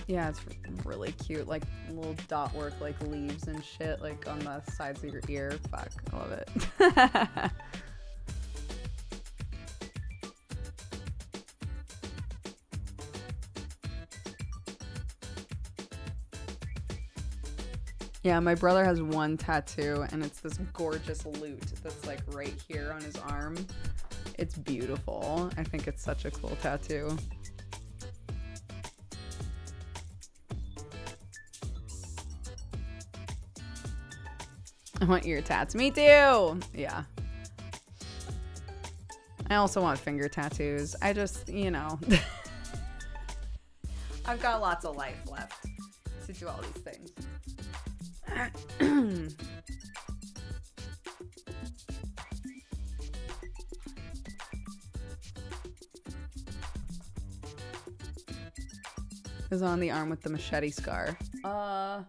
Yeah, it's really cute. Like little dot work, like leaves and shit, like on the sides of your ear. Fuck, I love it. Yeah, my brother has one tattoo, and it's this gorgeous lute that's like right here on his arm. It's beautiful. I think it's such a cool tattoo. I want ear tats. Me too! Yeah. I also want finger tattoos. I just, you know. I've got lots of life left to do all these things. Is on the arm with the machete scar. I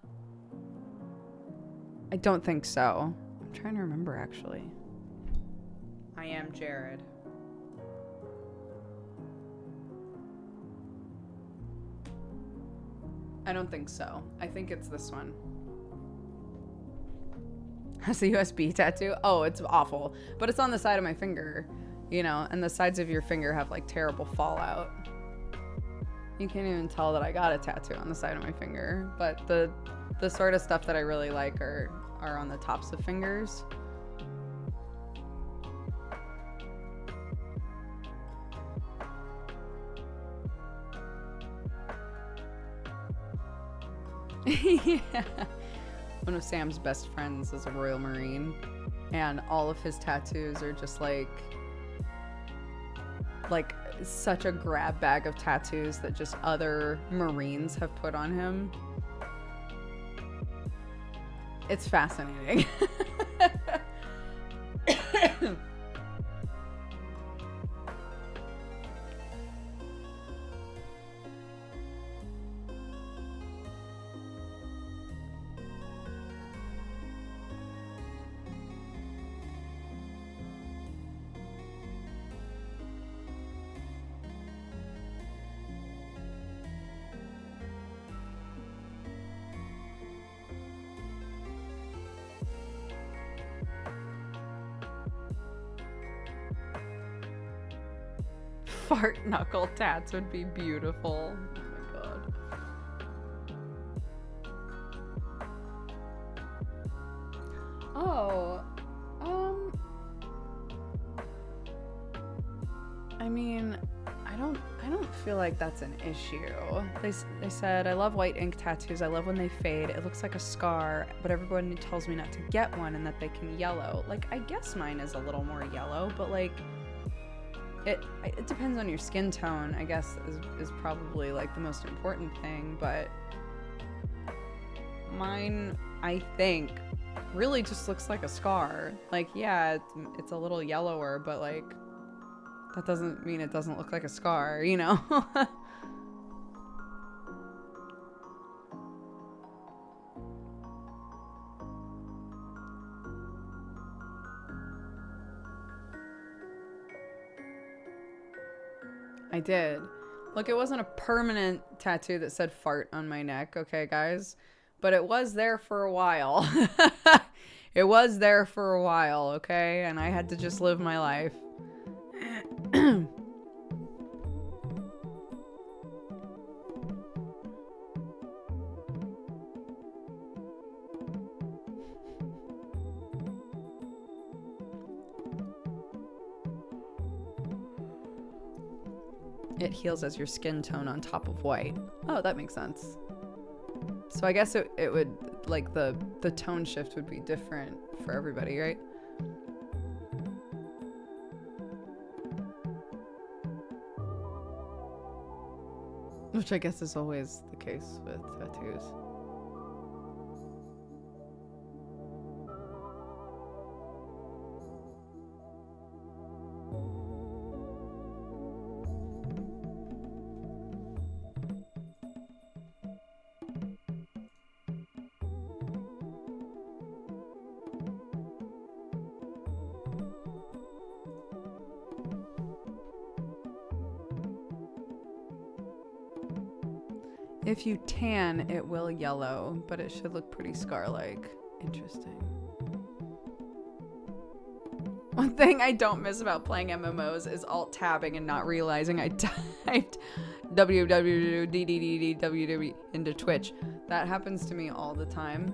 don't think so. I'm trying to remember, actually. I am Jared. I don't think so. I think it's this one. Has a USB tattoo? Oh, it's awful. But it's on the side of my finger, you know, and the sides of your finger have like terrible fallout. You can't even tell that I got a tattoo on the side of my finger. But the sort of stuff that I really like are on the tops of fingers. Yeah. One of Sam's best friends is a Royal Marine, and all of his tattoos are just like such a grab bag of tattoos that just other Marines have put on him. It's fascinating. Fart knuckle tats would be beautiful. Oh my god. Oh, I mean, I don't feel like that's an issue. They said, I love white ink tattoos. I love when they fade. It looks like a scar, but everyone tells me not to get one and that they can yellow. Like, I guess mine is a little more yellow, but like, it depends on your skin tone, I guess, is probably like the most important thing, but mine, I think, really just looks like a scar. Like, yeah, it's a little yellower, but like, that doesn't mean it doesn't look like a scar, you know? I did. Look, it wasn't a permanent tattoo that said fart on my neck, okay, guys? But it was there for a while. It was there for a while, okay? And I had to just live my life. It heals as your skin tone on top of white. Oh, that makes sense. So I guess it would, like, the tone shift would be different for everybody, right? Which I guess is always the case with tattoos. If you tan, it will yellow, but it should look pretty scar-like. Interesting. One thing I don't miss about playing MMOs is alt-tabbing and not realizing I typed www into Twitch. That happens to me all the time.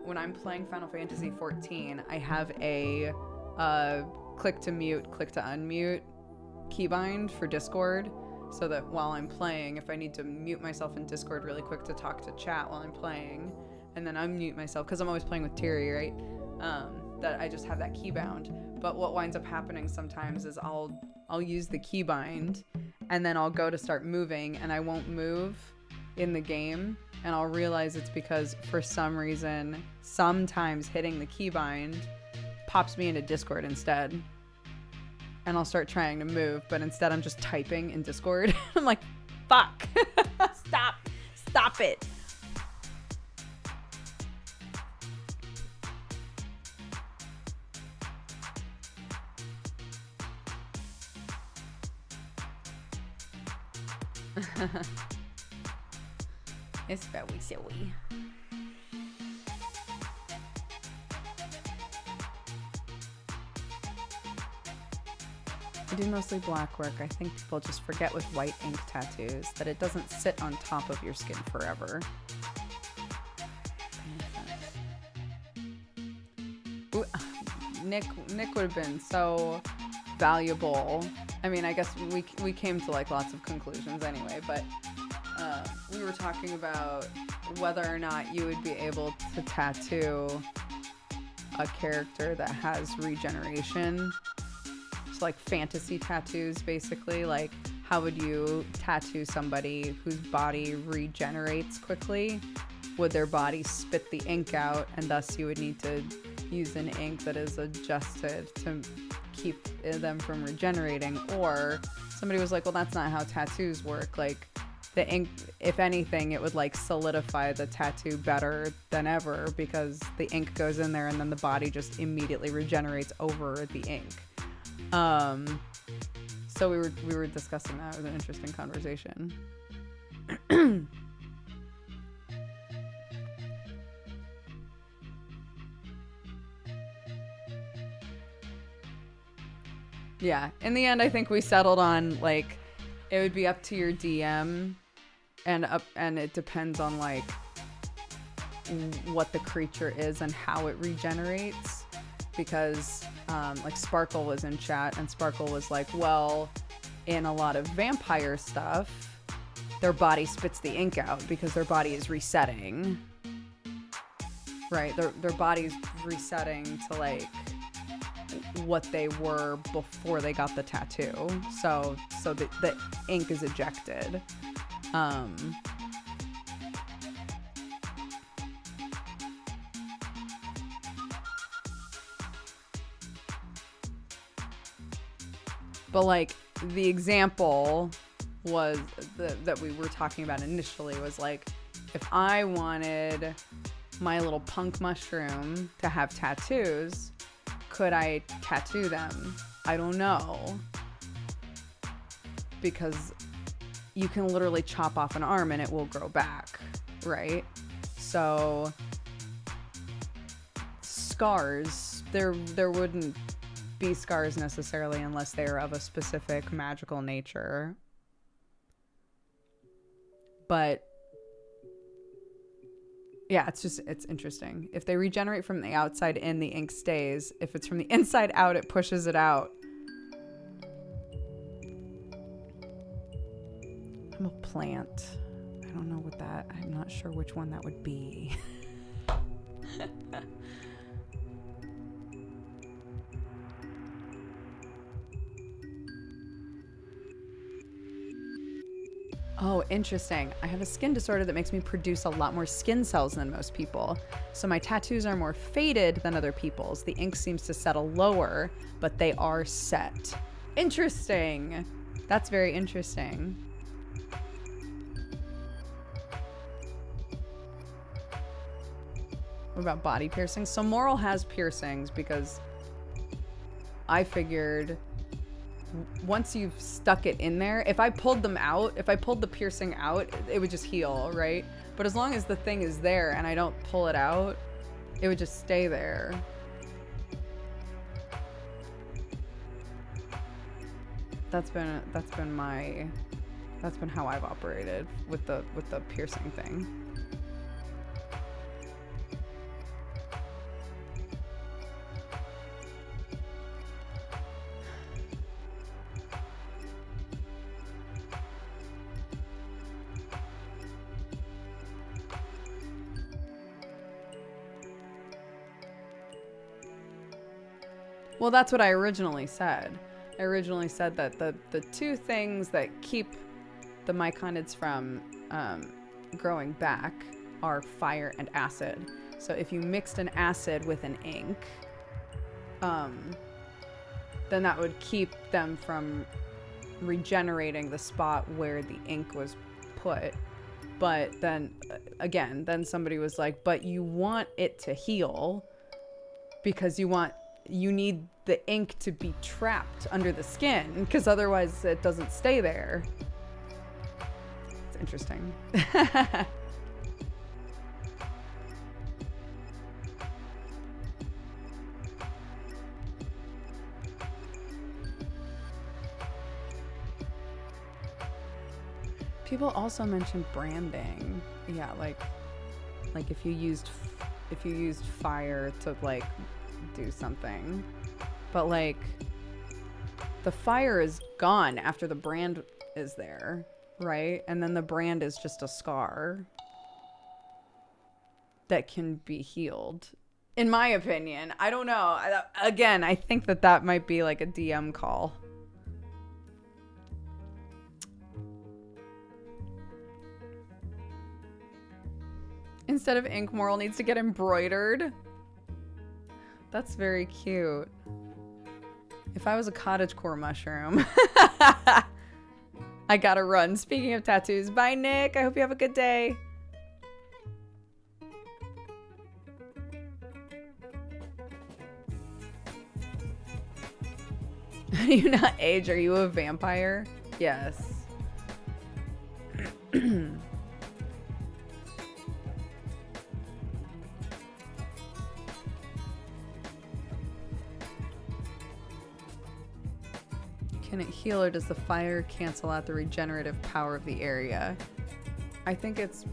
When I'm playing Final Fantasy 14, I have a click to mute, click to unmute keybind for Discord, so that while I'm playing, if I need to mute myself in Discord really quick to talk to chat while I'm playing, and then unmute myself, because I'm always playing with Terry, right? That I just have that keybound. But what winds up happening sometimes is I'll use the keybind, and then I'll go to start moving, and I won't move in the game, and I'll realize it's because for some reason, sometimes hitting the keybind pops me into Discord instead. And I'll start trying to move, but instead I'm just typing in Discord. I'm like, fuck. Stop it. It's very silly. I do mostly black work. I think people just forget with white ink tattoos that it doesn't sit on top of your skin forever. Ooh, Nick would have been so valuable. I mean, I guess we came to like lots of conclusions anyway, but we were talking about whether or not you would be able to tattoo a character that has regeneration. Like fantasy tattoos, basically. Like, how would you tattoo somebody whose body regenerates quickly? Would their body spit the ink out, and thus you would need to use an ink that is adjusted to keep them from regenerating? Or somebody was like, well, that's not how tattoos work. Like, the ink, if anything, it would like solidify the tattoo better than ever, because the ink goes in there and then the body just immediately regenerates over the ink. So we were discussing that. It was an interesting conversation. Yeah, in the end I think we settled on like it would be up to your DM, and it depends on like what the creature is and how it regenerates, because like Sparkle was in chat, and Sparkle was like, well, in a lot of vampire stuff, their body spits the ink out because their body is resetting. Right? Their body's resetting to like what they were before they got the tattoo. So the ink is ejected. But like the example was that we were talking about initially was like, if I wanted my little punk mushroom to have tattoos, could I tattoo them? I don't know. Because you can literally chop off an arm and it will grow back, right? So scars, there wouldn't be scars necessarily unless they are of a specific magical nature. But yeah, it's interesting. If they regenerate from the outside in, the ink stays. If it's from the inside out, it pushes it out. I'm a plant. I don't know what that, I'm not sure which one that would be. Oh, interesting. I have a skin disorder that makes me produce a lot more skin cells than most people. So my tattoos are more faded than other people's. The ink seems to settle lower, but they are set. Interesting. That's very interesting. What about body piercings? So Moral has piercings because I figured once you've stuck it in there, if I pulled them out, if I pulled the piercing out, it would just heal, right? But as long as the thing is there and I don't pull it out, it would just stay there. That's been how I've operated with the piercing thing. Well, that's what I originally said. I originally said that the two things that keep the myconids from growing back are fire and acid. So if you mixed an acid with an ink, then that would keep them from regenerating the spot where the ink was put. But then again, then somebody was like, but you want it to heal because you need the ink to be trapped under the skin because otherwise it doesn't stay there. It's interesting. People also mentioned branding. Yeah, like if you used fire to like do something. But like the fire is gone after the brand is there, right? And then the brand is just a scar that can be healed. In my opinion, I don't know. Again, I think that might be like a DM call. Instead of ink, Moral needs to get embroidered. That's very cute. If I was a cottagecore mushroom. I gotta run. Speaking of tattoos, bye Nick. I hope you have a good day. How do you not age? Are you a vampire? Yes. Can it heal or does the fire cancel out the regenerative power of the area? I think it's...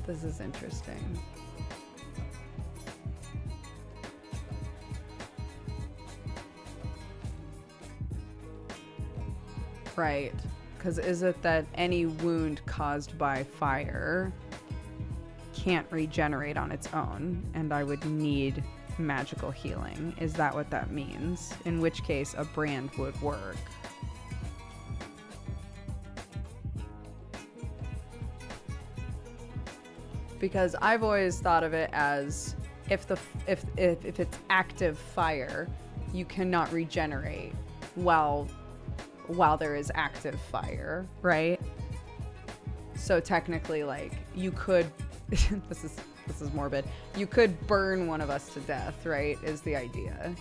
This is interesting. Right. Because is it that any wound caused by fire can't regenerate on its own, and I would need magical healing? Is that what that means? In which case a brand would work. Because I've always thought of it as if it's active fire, you cannot regenerate while there is active fire, right? So technically, like, you could this is morbid. You could burn one of us to death, right? Is the idea.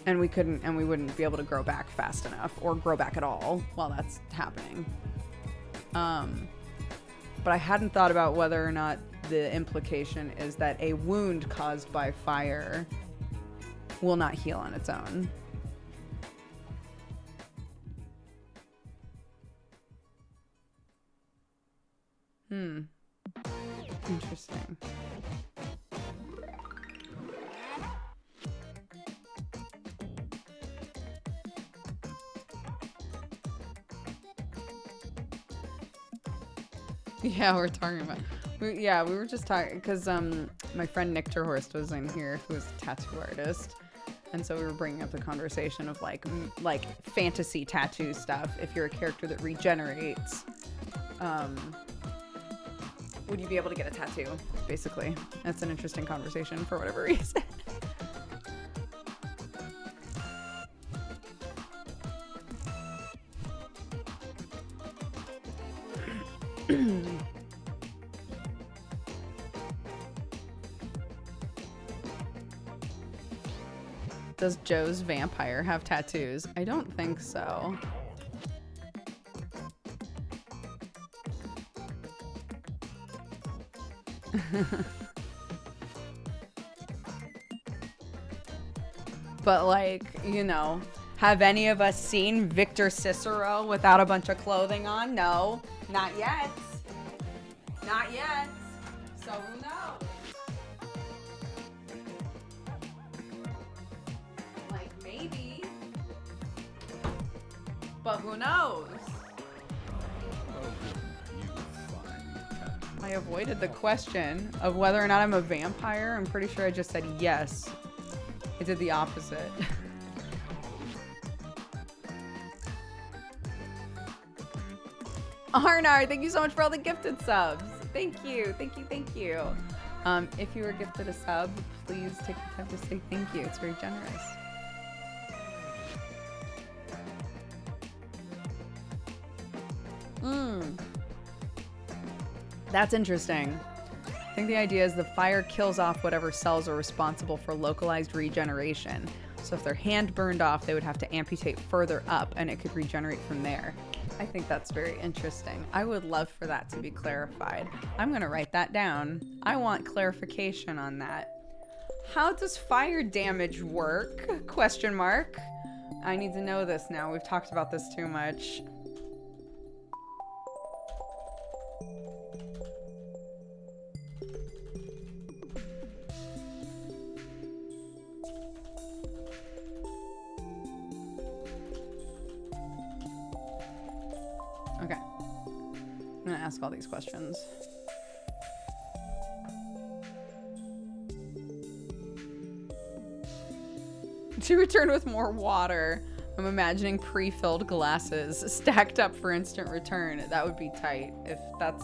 And we wouldn't be able to grow back fast enough or grow back at all while that's happening. But I hadn't thought about whether or not the implication is that a wound caused by fire will not heal on its own. Interesting. Yeah, we're talking about... we were just talking... Because my friend Nick Terhorst was in here, who is a tattoo artist. And so we were bringing up the conversation of like fantasy tattoo stuff. If you're a character that regenerates... would you be able to get a tattoo, basically? That's an interesting conversation for whatever reason. Does Joe's vampire have tattoos? I don't think so. But like, you know, have any of us seen Victor Cicero without a bunch of clothing on? No, not yet. Not yet. So who knows? Like maybe. But who knows? Welcome, youth. I avoided the question of whether or not I'm a vampire. I'm pretty sure I just said yes. I did the opposite. Arnar, thank you so much for all the gifted subs. Thank you, thank you, thank you. If you were gifted a sub, please take the time to say thank you. It's very generous. That's interesting. I think the idea is the fire kills off whatever cells are responsible for localized regeneration. So if their hand burned off, they would have to amputate further up and it could regenerate from there. I think that's very interesting. I would love for that to be clarified. I'm going to write that down. I want clarification on that. How does fire damage work? Question mark. I need to know this now. We've talked about this too much. Okay. I'm gonna ask all these questions. To return with more water. I'm imagining pre-filled glasses stacked up for instant return. That would be tight. If that's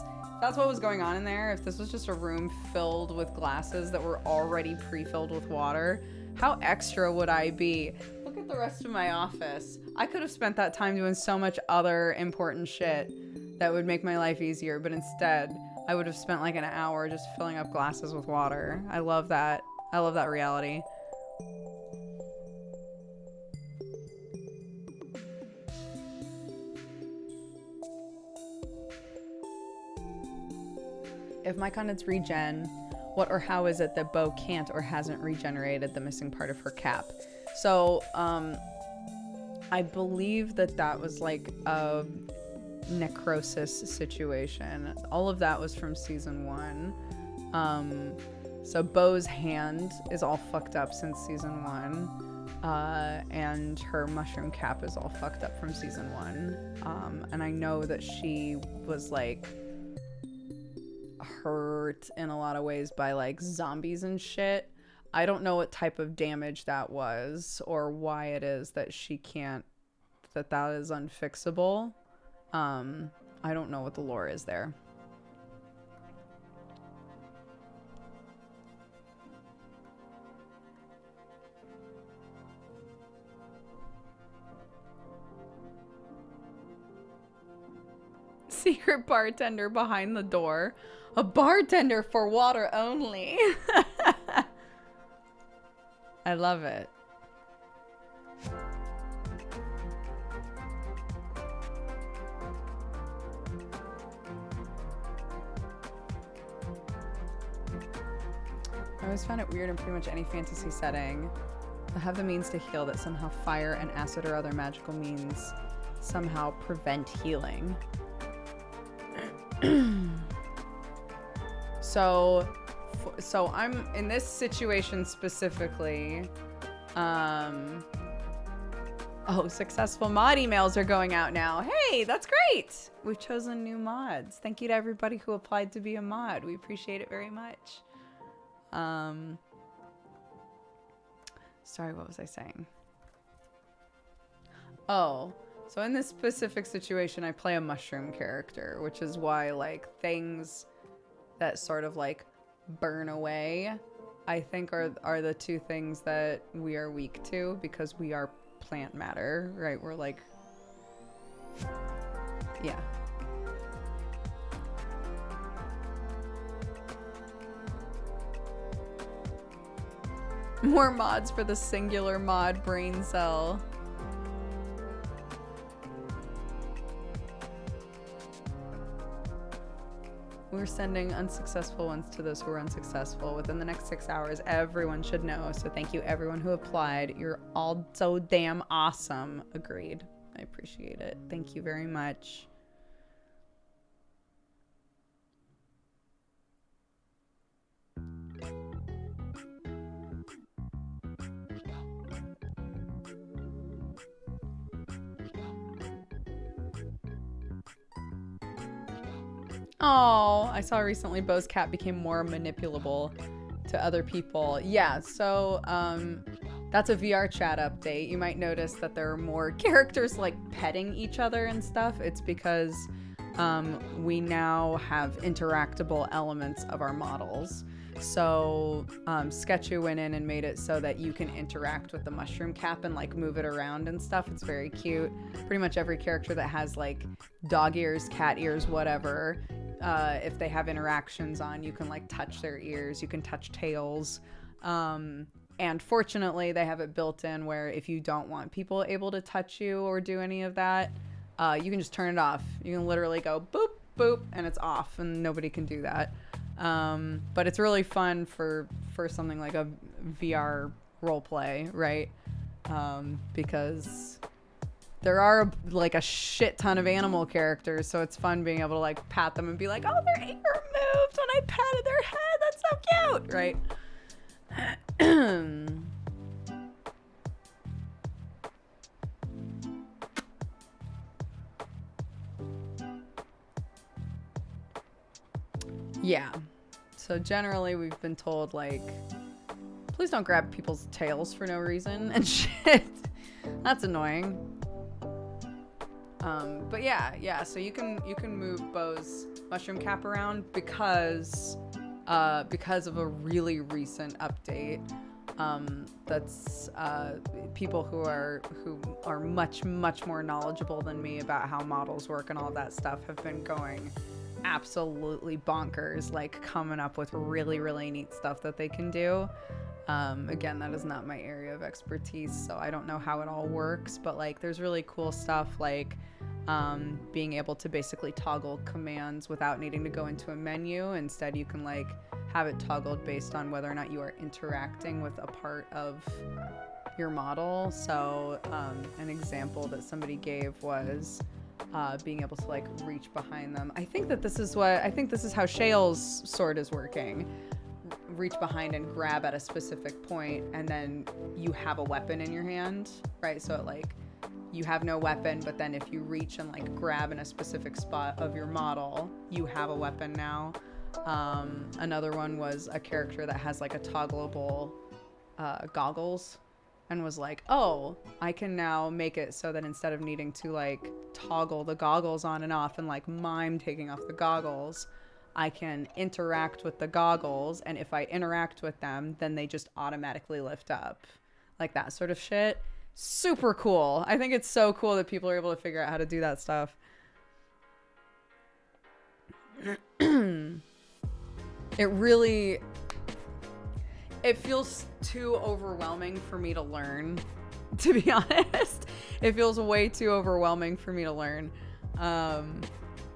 what was going on in there, if this was just a room filled with glasses that were already pre-filled with water, how extra would I be? Look at the rest of my office. I could have spent that time doing so much other important shit that would make my life easier, but instead I would have spent like an hour just filling up glasses with water. I love that. I love that reality. If my contents regen, what or how is it that Bo can't or hasn't regenerated the missing part of her cap? So, I believe that was like a necrosis situation. All of that was from season 1. So Bo's hand is all fucked up since season 1. And her mushroom cap is all fucked up from season 1. And I know that she was like hurt in a lot of ways by like zombies and shit. I don't know what type of damage that was or why it is that she can't, that is unfixable. I don't know what the lore is there. Secret bartender behind the door. A bartender for water only. I love it. I always found it weird in pretty much any fantasy setting to have the means to heal that somehow fire and acid or other magical means somehow prevent healing. So I'm in this situation specifically. Oh, successful mod emails are going out now. Hey, that's great. We've chosen new mods. Thank you to everybody who applied to be a mod. We appreciate it very much. Sorry, what was I saying? Oh, so in this specific situation, I play a mushroom character, which is why like things that sort of like burn away, I think are the two things that we are weak to because we are plant matter, right? We're like, yeah. More mods for the singular mod brain cell. We're sending unsuccessful ones to those who are unsuccessful within the next 6 hours. Everyone should know. So thank you everyone who applied. You're all so damn awesome. Agreed. I appreciate it. Thank you very much. Oh, I saw recently Bo's cat became more manipulable to other people. Yeah, so that's a VR chat update. You might notice that there are more characters like petting each other and stuff. It's because we now have interactable elements of our models. So Sketchu went in and made it so that you can interact with the mushroom cap and like move it around and stuff. It's very cute. Pretty much every character that has like dog ears, cat ears, whatever, if they have interactions on, you can like touch their ears, you can touch tails. And fortunately, they have it built in where if you don't want people able to touch you or do any of that, you can just turn it off. You can literally go boop, boop, and it's off, and nobody can do that. But it's really fun for something like a VR role play, right? Because there are like a shit ton of animal characters, so it's fun being able to like pat them and be like, oh, their ear moved when I patted their head. That's so cute, right? Yeah. So generally we've been told like, please don't grab people's tails for no reason and shit. That's annoying. But yeah. So you can move Bo's mushroom cap around because of a really recent update. That's people who are much more knowledgeable than me about how models work and all that stuff have been going absolutely bonkers, like coming up with really neat stuff that they can do. Again, that is not my area of expertise, so I don't know how it all works, but like there's really cool stuff like being able to basically toggle commands without needing to go into a menu. Instead, you can like have it toggled based on whether or not you are interacting with a part of your model. So an example that somebody gave was being able to like reach behind them. I think this is how Shale's sword is working. Reach behind and grab at a specific point, and then you have a weapon in your hand, right? So it like you have no weapon, but then if you reach and like grab in a specific spot of your model, you have a weapon now. Another one was a character that has like a toggleable goggles, and was like, oh, I can now make it so that instead of needing to like toggle the goggles on and off and like mime taking off the goggles, I can interact with the goggles, and if I interact with them, then they just automatically lift up. Like that sort of shit. Super cool. I think it's so cool that people are able to figure out how to do that stuff. It feels too overwhelming for me to learn, to be honest. It feels way too overwhelming for me to learn.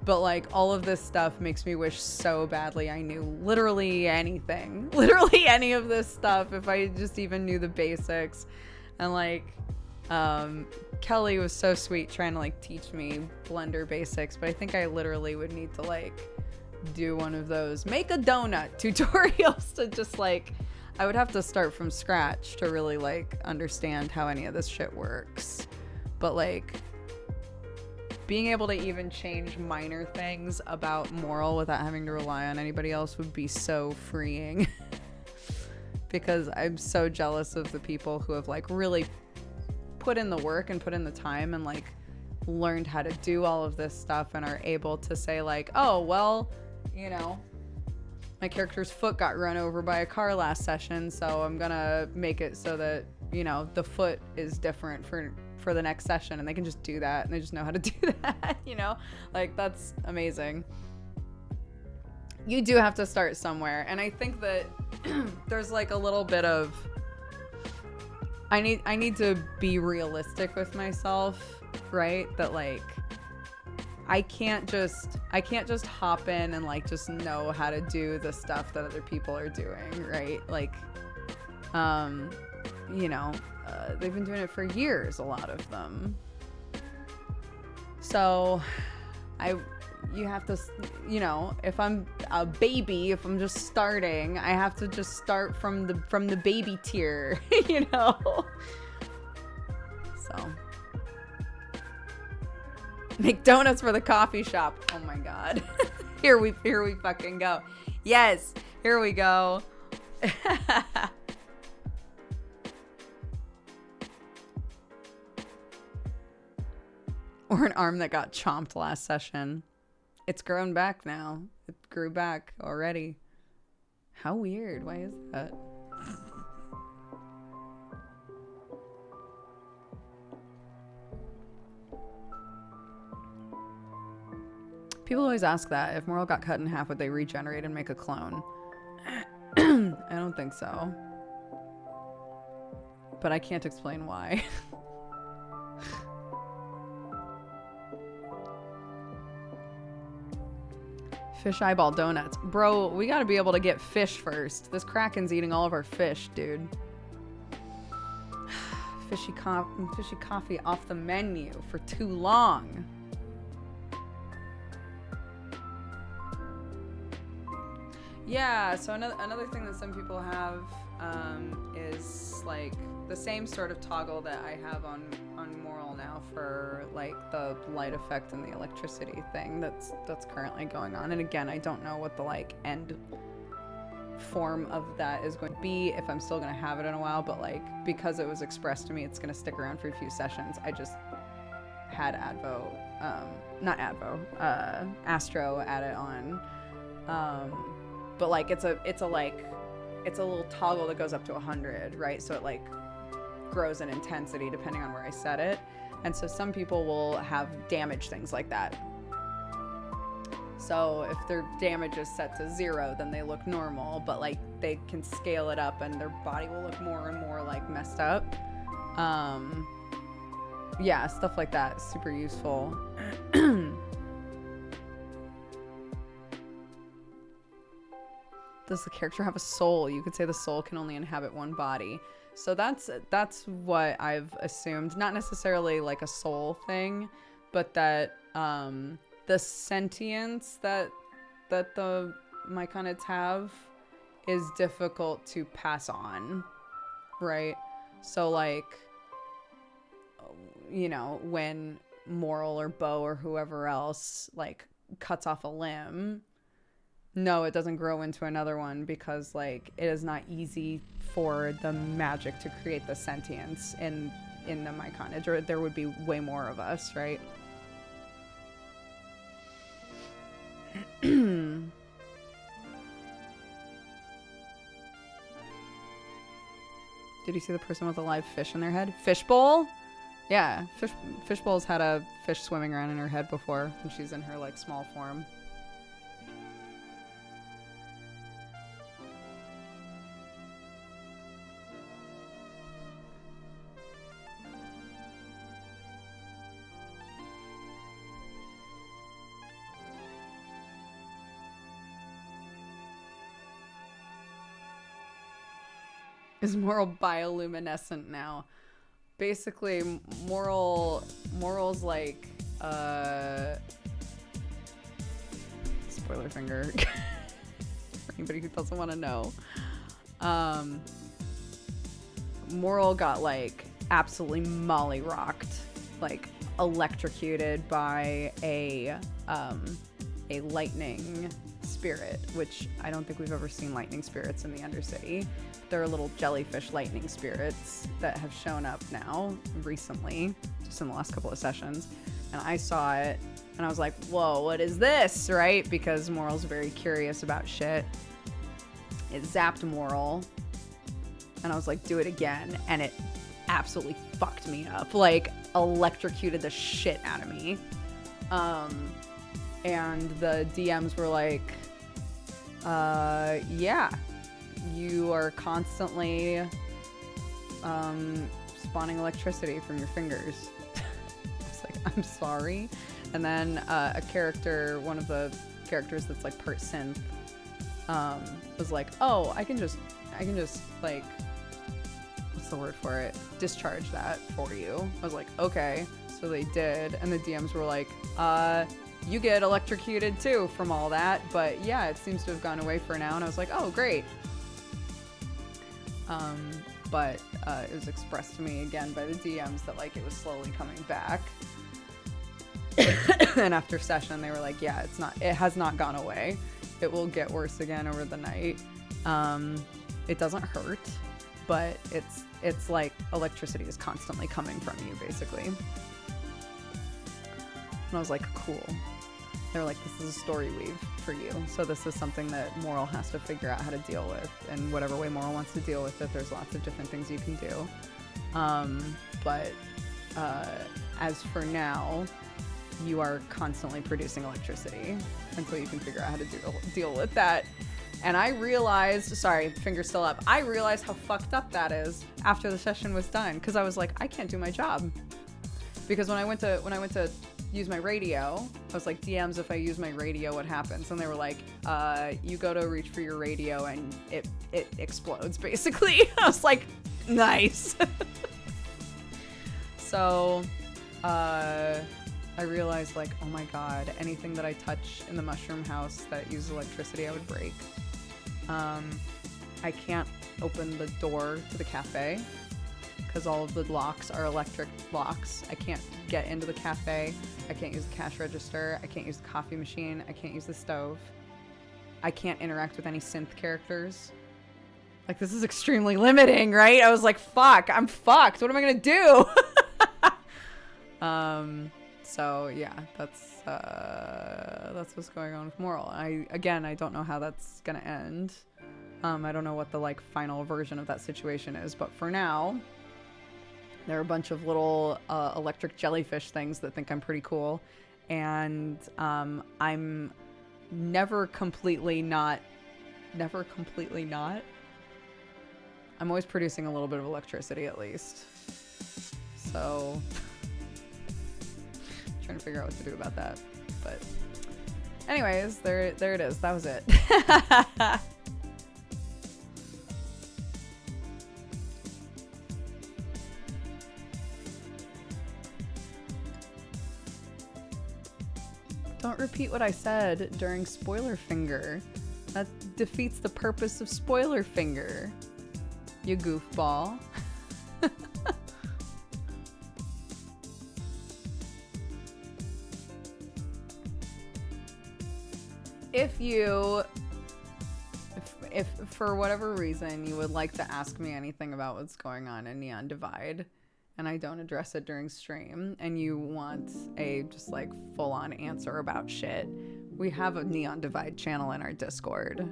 But like all of this stuff makes me wish so badly I knew literally anything. Literally any of this stuff, if I just even knew the basics. And like Kelly was so sweet trying to like teach me Blender basics, but I think I literally would need to like do one of those make a donut tutorials to just like, I would have to start from scratch to really like understand how any of this shit works. But like being able to even change minor things about moral without having to rely on anybody else would be so freeing. Because I'm so jealous of the people who have like really put in the work and put in the time and like learned how to do all of this stuff and are able to say like, oh, well, you know, my character's foot got run over by a car last session, so I'm gonna make it so that, you know, the foot is different for the next session, and they can just do that, and they just know how to do that, you know? Like, that's amazing. You do have to start somewhere, and I think that there's like a little bit of I need to be realistic with myself, right? That like I can't just hop in and like just know how to do the stuff that other people are doing, right? Like you know, they've been doing it for years, a lot of them. So you have to, you know, if I'm a baby, if I'm just starting, I have to just start from the baby tier, you know? So make donuts for the coffee shop. Oh my God. Here we fucking go. Yes, here we go. Or an arm that got chomped last session. It's grown back now. It grew back already. How weird. Why is that? People always ask that. If Moral got cut in half, would they regenerate and make a clone? I don't think so. But I can't explain why. Fish eyeball donuts. Bro, we gotta be able to get fish first. This Kraken's eating all of our fish, dude. Fishy coffee off the menu for too long. Yeah, so another thing that some people have is like the same sort of toggle that I have on Moral now for like the light effect and the electricity thing that's currently going on. And again, I don't know what the like end form of that is going to be, if I'm still going to have it in a while, but like because it was expressed to me it's going to stick around for a few sessions, I just had Astro add it on. But like it's a little toggle that goes up to 100, right? So it like grows in intensity depending on where I set it. And so some people will have damage things like that. So if their damage is set to 0, then they look normal, but like they can scale it up and their body will look more and more like messed up. Yeah, stuff like that, super useful. Does the character have a soul? You could say the soul can only inhabit one body. So that's what I've assumed. Not necessarily like a soul thing, but that the sentience that the myconids have is difficult to pass on, right? So like, you know, when Moral or Bo or whoever else like cuts off a limb, no, it doesn't grow into another one because like it is not easy for the magic to create the sentience in the myconage, or there would be way more of us, right? Did you see the person with a live fish in their head? Fishbowl? Yeah, Fishbowl's had a fish swimming around in her head before when she's in her like small form. Is Moral bioluminescent now? Basically, Moral's like spoiler finger for anybody who doesn't want to know. Moral got like absolutely mollyrocked, like electrocuted by a lightning spirit, which I don't think we've ever seen lightning spirits in the Undercity. There are little jellyfish lightning spirits that have shown up now recently, just in the last couple of sessions. And I saw it and I was like, whoa, what is this? Right? Because Moral's very curious about shit. It zapped Moral and I was like, do it again. And it absolutely fucked me up. Like electrocuted the shit out of me. And the DMs were like, yeah, you are constantly spawning electricity from your fingers. I was like, I'm sorry. And then a character, one of the characters that's like part synth, was like, oh, I can just like, what's the word for it? Discharge that for you. I was like, okay. So they did, and the DMs were like, you get electrocuted too from all that, but yeah, it seems to have gone away for now. And I was like, oh, great. But it was expressed to me again by the DMs that like it was slowly coming back. And after session, they were like, yeah, it has not gone away. It will get worse again over the night. It doesn't hurt, but it's like electricity is constantly coming from you, basically. And I was like, cool. They were like, this is a story weave for you. So this is something that Moral has to figure out how to deal with. And whatever way Moral wants to deal with it, there's lots of different things you can do. But as for now, you are constantly producing electricity until you can figure out how to deal with that. And I realized, sorry, finger still up. I realized how fucked up that is after the session was done, because I was like, I can't do my job. Because when I went to use my radio, I was like, DMs, if I use my radio, what happens? And they were like, you go to reach for your radio and it explodes, basically. I was like, nice. So I realized, like, oh my god, anything that I touch in the mushroom house that uses electricity, I would break. I can't open the door to the cafe because all of the locks are electric locks. I can't get into the cafe. I can't use the cash register. I can't use the coffee machine. I can't use the stove. I can't interact with any synth characters. Like, this is extremely limiting, right? I was like, fuck, I'm fucked. What am I gonna do? So yeah, that's what's going on with Moral. I don't know how that's gonna end. I don't know what the like final version of that situation is, but for now, there are a bunch of little electric jellyfish things that think I'm pretty cool, and I'm never completely not. I'm always producing a little bit of electricity at least. So trying to figure out what to do about that. But anyways, there it is. That was it. Don't repeat what I said during Spoiler Finger. That defeats the purpose of Spoiler Finger, you goofball. If for whatever reason you would like to ask me anything about what's going on in Neon Divide, and I don't address it during stream, and you want a just like full-on answer about shit, we have a Neon Divide channel in our Discord.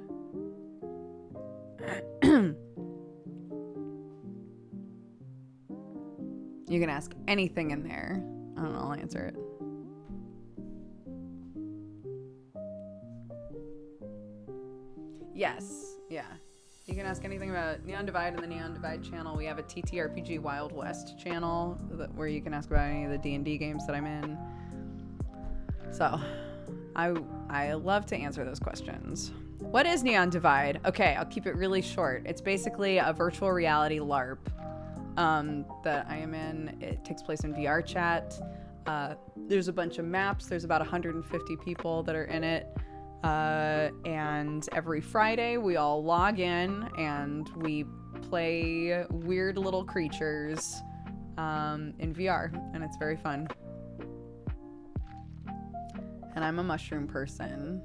You can ask anything in there. I don't know, I'll answer it. Yes, yeah. You can ask anything about Neon Divide in the Neon Divide channel. We have a TTRPG Wild West channel where you can ask about any of the D&D games that I'm in. So, I love to answer those questions. What is Neon Divide? Okay, I'll keep it really short. It's basically a virtual reality LARP that I am in. It takes place in VR chat. There's a bunch of maps. There's about 150 people that are in it. And every Friday we all log in and we play weird little creatures in VR, and it's very fun. And I'm a mushroom person.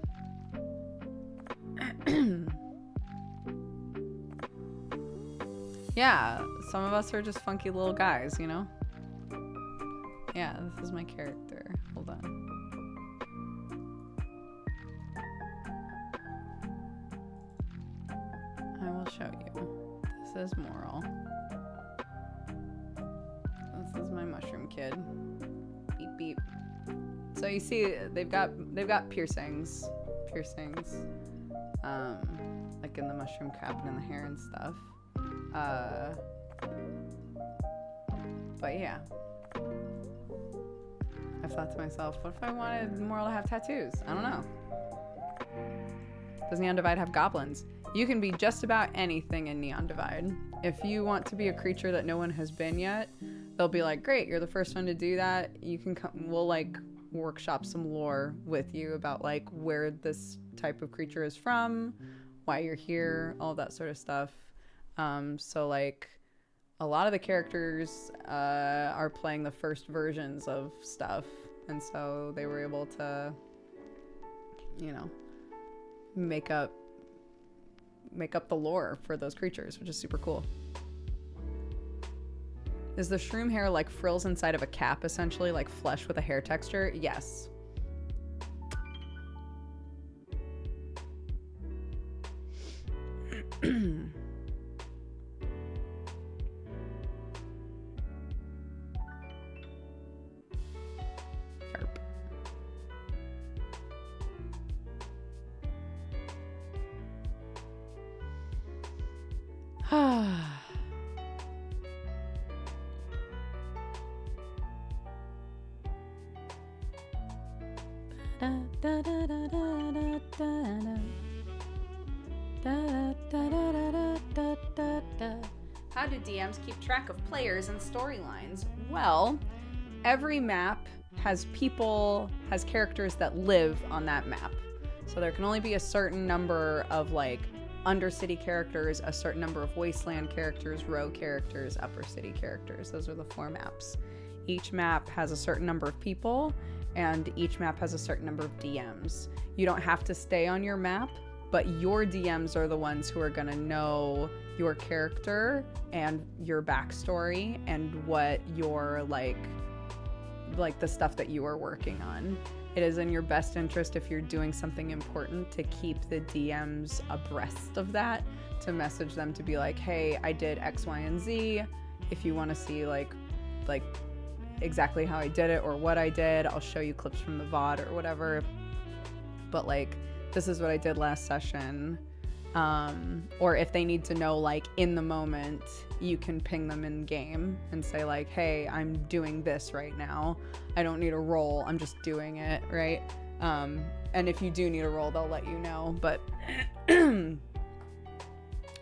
Yeah, some of us are just funky little guys, you know? Yeah, this is my character. Hold on. I will show you. This is Moral. This is my mushroom kid. Beep beep. So you see, they've got piercings, like in the mushroom cap and in the hair and stuff. But yeah, I've thought to myself, what if I wanted Moral to have tattoos? I don't know. Does Neon Divide have goblins? You can be just about anything in Neon Divide. If you want to be a creature that no one has been yet, they'll be like, great, you're the first one to do that. You can come, we'll like workshop some lore with you about like where this type of creature is from, why you're here, all that sort of stuff. So like a lot of the characters are playing the first versions of stuff And so they were able to, you know, make up the lore for those creatures, which is super cool. Is the shroom hair like frills inside of a cap, essentially, like flesh with a hair texture? Yes. How do DMs keep track of players and storylines? Well, every map has characters that live on that map. So there can only be a certain number of like Undercity characters, a certain number of Wasteland characters, Row characters, Upper City characters. Those are the 4 maps. Each map has a certain number of people, and each map has a certain number of DMs. You don't have to stay on your map, but your DMs are the ones who are gonna know your character and your backstory and what your like the stuff that you are working on. It is in your best interest, if you're doing something important, to keep the DMs abreast of that, to message them to be like, hey, I did X, Y, and Z. If you want to see like exactly how I did it or what I did, I'll show you clips from the VOD or whatever. But like, this is what I did last session. Or if they need to know like in the moment, you can ping them in game and say like, hey, I'm doing this right now. I don't need a roll, I'm just doing it, right? And if you do need a roll, they'll let you know. But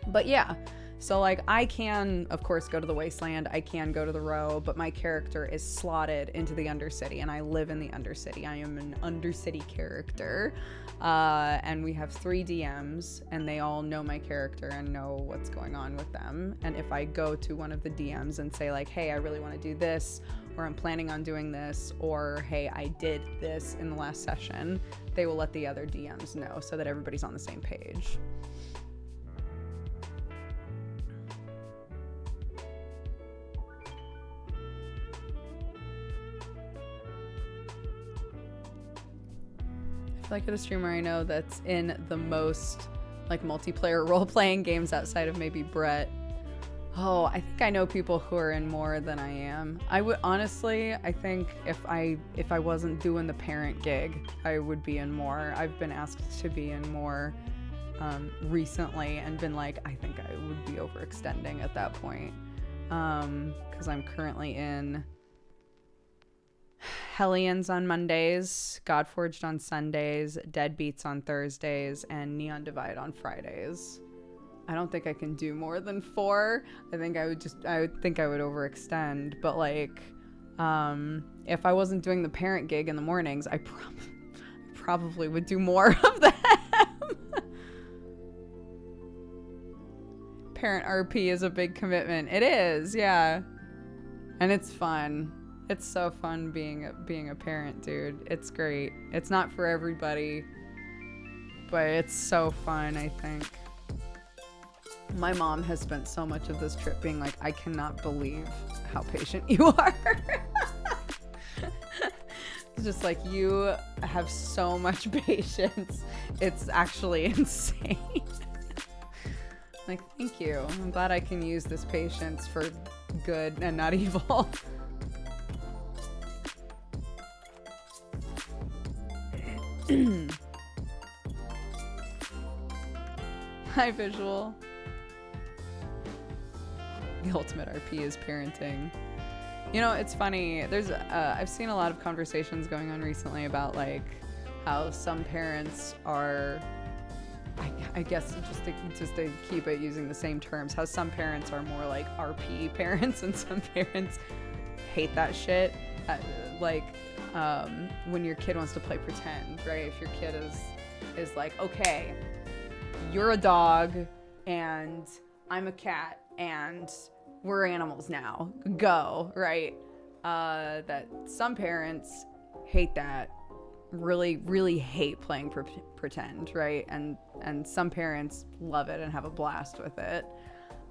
but yeah, so like I can of course go to the Wasteland, I can go to the Row, but my character is slotted into the Undercity and I live in the Undercity. I am an Undercity character. And we have 3 DMs and they all know my character and know what's going on with them. And if I go to one of the DMs and say like, hey, I really want to do this, or I'm planning on doing this, or hey, I did this in the last session, they will let the other DMs know so that everybody's on the same page. Like the streamer I know that's in the most like multiplayer role-playing games outside of maybe Brett. Oh, I think I know people who are in more than I am. I would honestly, I think if I wasn't doing the parent gig, I would be in more. I've been asked to be in more recently and been like, I think I would be overextending at that point. Because I'm currently in Hellions on Mondays, Godforged on Sundays, Deadbeats on Thursdays, and Neon Divide on Fridays. I don't think I can do more than 4. I think I would overextend. But like, if I wasn't doing the parent gig in the mornings, I probably would do more of them. Parent RP is a big commitment. It is, yeah. And it's fun. It's so fun being a parent, dude. It's great. It's not for everybody, but it's so fun, I think. My mom has spent so much of this trip being like, I cannot believe how patient you are. It's just like, you have so much patience. It's actually insane. Like, thank you. I'm glad I can use this patience for good and not evil. Hi, Visual. The ultimate RP is parenting. You know, it's funny. There's I've seen a lot of conversations going on recently about like how some parents are, I guess just to keep it using the same terms, how some parents are more like RP parents and some parents hate that shit. When your kid wants to play pretend, right? If your kid is like, okay, you're a dog and I'm a cat and we're animals now, go, right? That some parents hate that. Really, really hate playing pretend, right? And some parents love it and have a blast with it.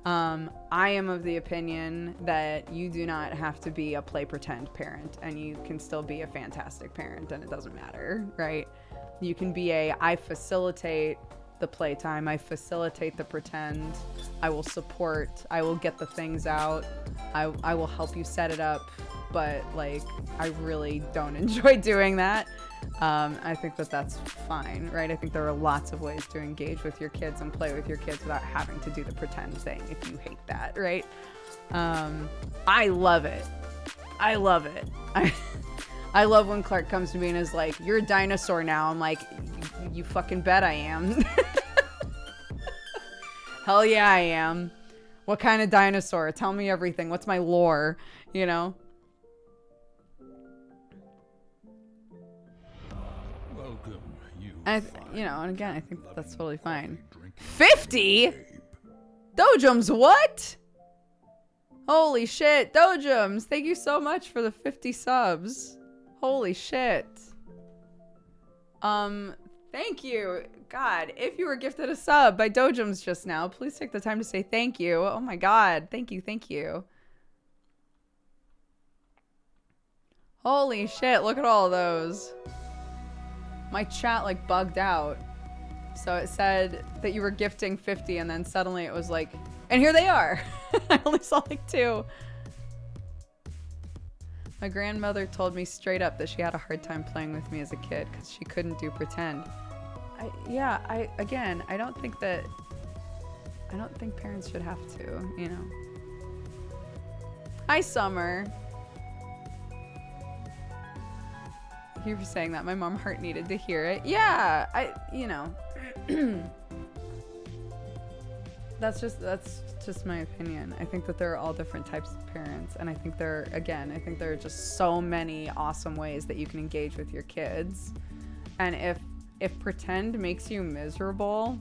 I am of the opinion that you do not have to be a play pretend parent, and you can still be a fantastic parent, and it doesn't matter, right? You can be I facilitate the playtime, I facilitate the pretend, I will support, I will get the things out, I will help you set it up, but like I really don't enjoy doing that. I think that that's fine, right? I think there are lots of ways to engage with your kids and play with your kids without having to do the pretend thing if you hate that, right? I love it. I love it. I love when Clark comes to me and is like, you're a dinosaur now. I'm like, you fucking bet I am. Hell yeah, I am. What kind of dinosaur? Tell me everything. What's my lore? You know? Welcome, you. And and again, I think that's totally fine. 50? Dojums, what? Holy shit, Dojums, thank you so much for the 50 subs. Holy shit. Thank you. God, if you were gifted a sub by Dojums just now, please take the time to say thank you. Oh my God, thank you, thank you. Holy shit, look at all of those. My chat like bugged out. So it said that you were gifting 50 and then suddenly it was like, and here they are. I only saw like 2. My grandmother told me straight up that she had a hard time playing with me as a kid because she couldn't do pretend. I don't think parents should have to, you know. Hi, Summer. You were saying that my mom heart needed to hear it. Yeah, that's just my opinion. I think that there are all different types of parents, and I think there are just so many awesome ways that you can engage with your kids. And if pretend makes you miserable,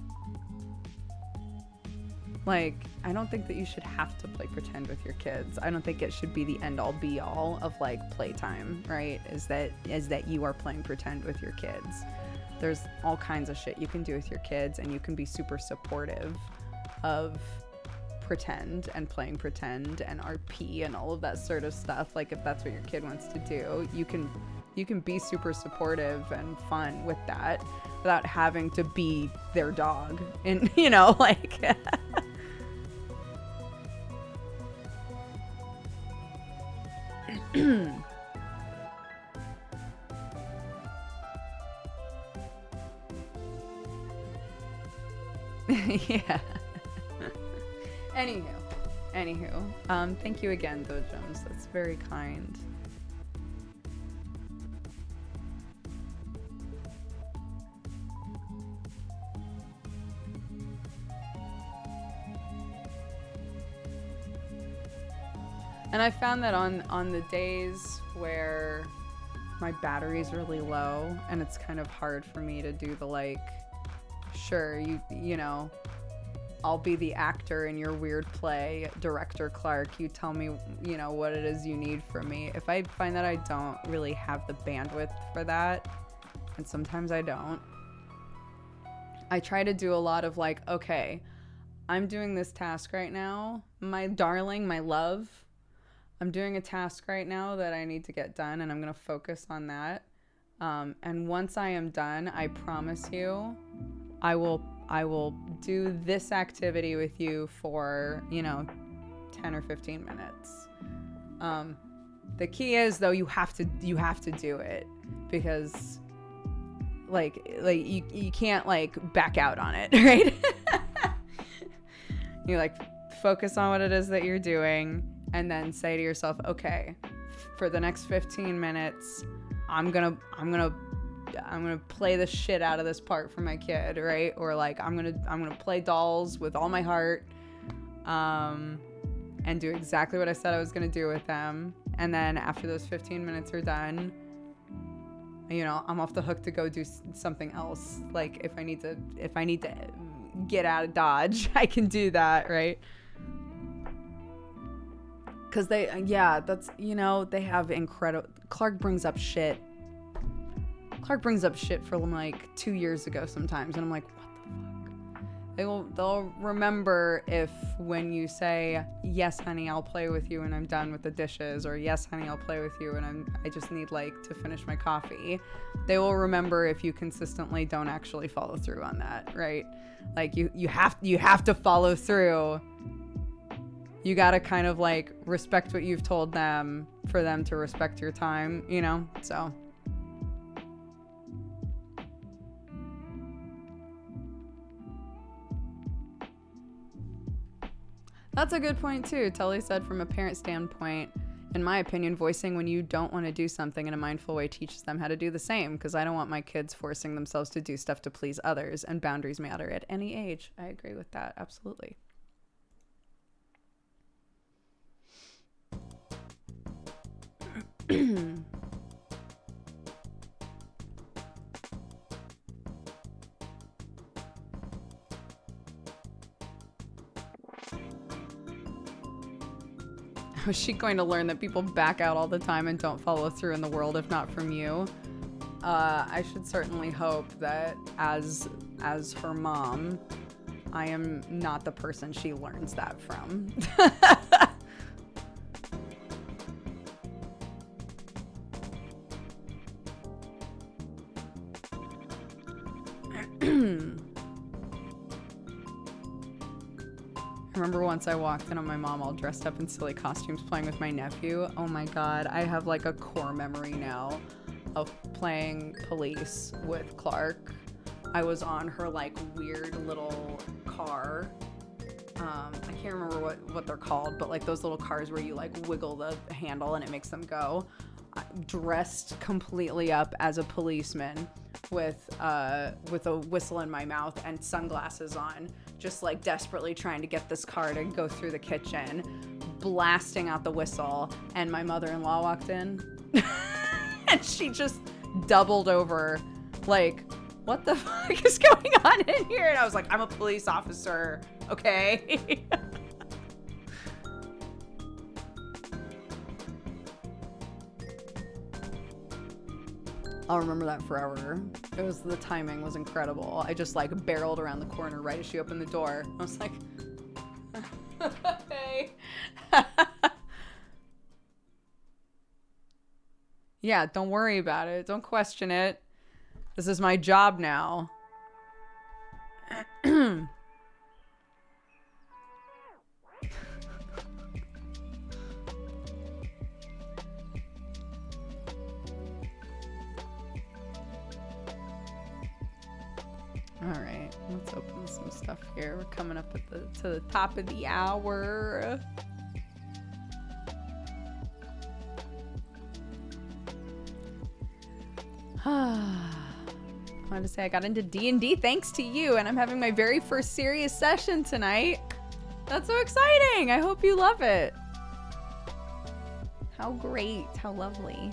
like, I don't think that you should have to play pretend with your kids. I don't think it should be the end all be all of like playtime, right? Is that you are playing pretend with your kids. There's all kinds of shit you can do with your kids, and you can be super supportive of pretend and playing pretend and RP and all of that sort of stuff. Like, if that's what your kid wants to do, you can be super supportive and fun with that without having to be their dog. And like yeah. Anywho, thank you again, Dojums. That's very kind. And I found that on the days where my battery's really low and it's kind of hard for me to do the like, sure, you know, I'll be the actor in your weird play, Director Clark, you tell me, you know, what it is you need from me. If I find that I don't really have the bandwidth for that, and sometimes I don't, I try to do a lot of like, okay, I'm doing this task right now, my darling, my love, I'm doing a task right now that I need to get done, and I'm going to focus on that. And once I am done, I promise you, I will do this activity with you for, 10 or 15 minutes. The key is, though, you have to do it, because like you can't like back out on it, right? You like focus on what it is that you're doing, and then say to yourself, okay, for the next 15 minutes, I'm gonna play the shit out of this part for my kid, right? Or like I'm gonna play dolls with all my heart, and do exactly what I said I was gonna do with them. And then after those 15 minutes are done, I'm off the hook to go do something else. Like if I need to get out of Dodge, I can do that, right? Because they have incredible. Clark brings up shit Clark brings up shit from like 2 years ago sometimes, and I'm like, what the fuck? They'll remember if when you say, yes, honey, I'll play with you when I'm done with the dishes, or yes, honey, I'll play with you when I just need like to finish my coffee. They will remember if you consistently don't actually follow through on that, right? Like you have to follow through. You gotta kind of like respect what you've told them for them to respect your time, you know? So that's a good point too. Tully said from a parent standpoint, in my opinion, voicing when you don't want to do something in a mindful way teaches them how to do the same, because I don't want my kids forcing themselves to do stuff to please others, and boundaries matter at any age. I agree with that. Absolutely. Was she going to learn that people back out all the time and don't follow through in the world if not from you? I should certainly hope that as her mom, I am not the person she learns that from. I remember once I walked in on my mom all dressed up in silly costumes playing with my nephew. Oh my god, I have like a core memory now of playing police with Clark. I was on her like weird little car. I can't remember what they're called, but like those little cars where you like wiggle the handle and it makes them go. Dressed completely up as a policeman with a whistle in my mouth and sunglasses on, just like desperately trying to get this car to go through the kitchen, blasting out the whistle, and my mother-in-law walked in and she just doubled over like, what the fuck is going on in here? And I was like, I'm a police officer, okay? I'll remember that forever. The timing was incredible. I just like barreled around the corner right as she opened the door. I was like, hey. Yeah, don't worry about it. Don't question it. This is my job now. All right, let's open some stuff here. We're coming up at to the top of the hour. I wanted to say I got into D&D thanks to you, and I'm having my very first serious session tonight. That's so exciting. I hope you love it. How great. How lovely.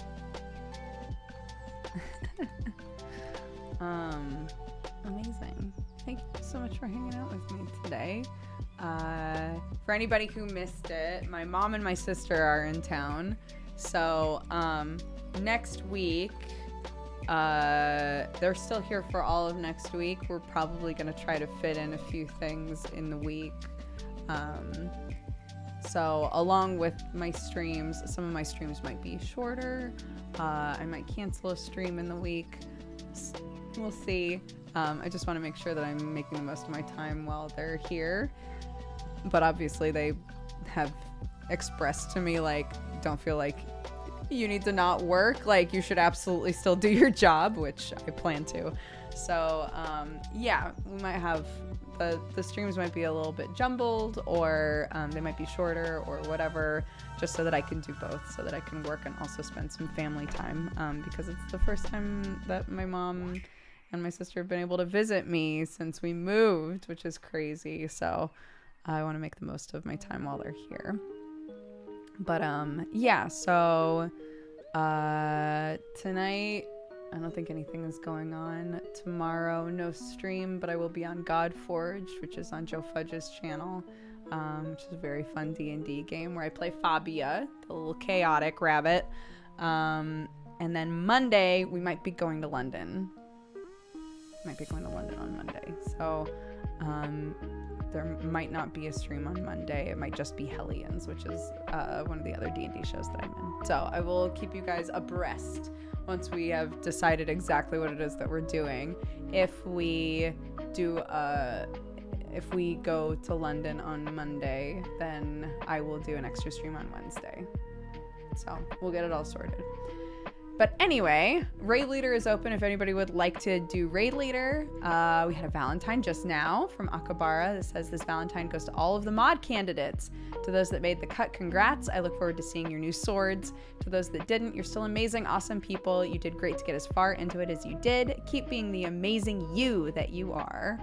Amazing. Thank you so much for hanging out with me today. For anybody who missed it, my mom and my sister are in town. So next week, they're still here for all of next week. We're probably going to try to fit in a few things in the week. So along with my streams, some of my streams might be shorter. I might cancel a stream in the week. We'll see. I just want to make sure that I'm making the most of my time while they're here. But obviously they have expressed to me, like, don't feel like you need to not work. Like, you should absolutely still do your job, which I plan to. So, yeah, we might have, the streams might be a little bit jumbled, or they might be shorter or whatever, just so that I can do both, so that I can work and also spend some family time, because it's the first time that my mom and my sister have been able to visit me since we moved, which is crazy. So I want to make the most of my time while they're here. But yeah, so tonight I don't think anything is going on. Tomorrow, no stream, but I will be on Godforged, which is on Joe Fudge's channel, which is a very fun D&D game where I play Fabia, the little chaotic rabbit. And then Monday, we might be going to London. Might be going to London on Monday. So there might not be a stream on Monday. It might just be Hellions, which is one of the other D&D shows that I'm in. So I will keep you guys abreast once we have decided exactly what it is that we're doing. If we go to London on Monday, then I will do an extra stream on Wednesday. So we'll get it all sorted. But anyway, Raid Leader is open if anybody would like to do Raid Leader. We had a Valentine just now from Akabara that says this Valentine goes to all of the mod candidates. To those that made the cut, congrats. I look forward to seeing your new swords. To those that didn't, you're still amazing, awesome people. You did great to get as far into it as you did. Keep being the amazing you that you are.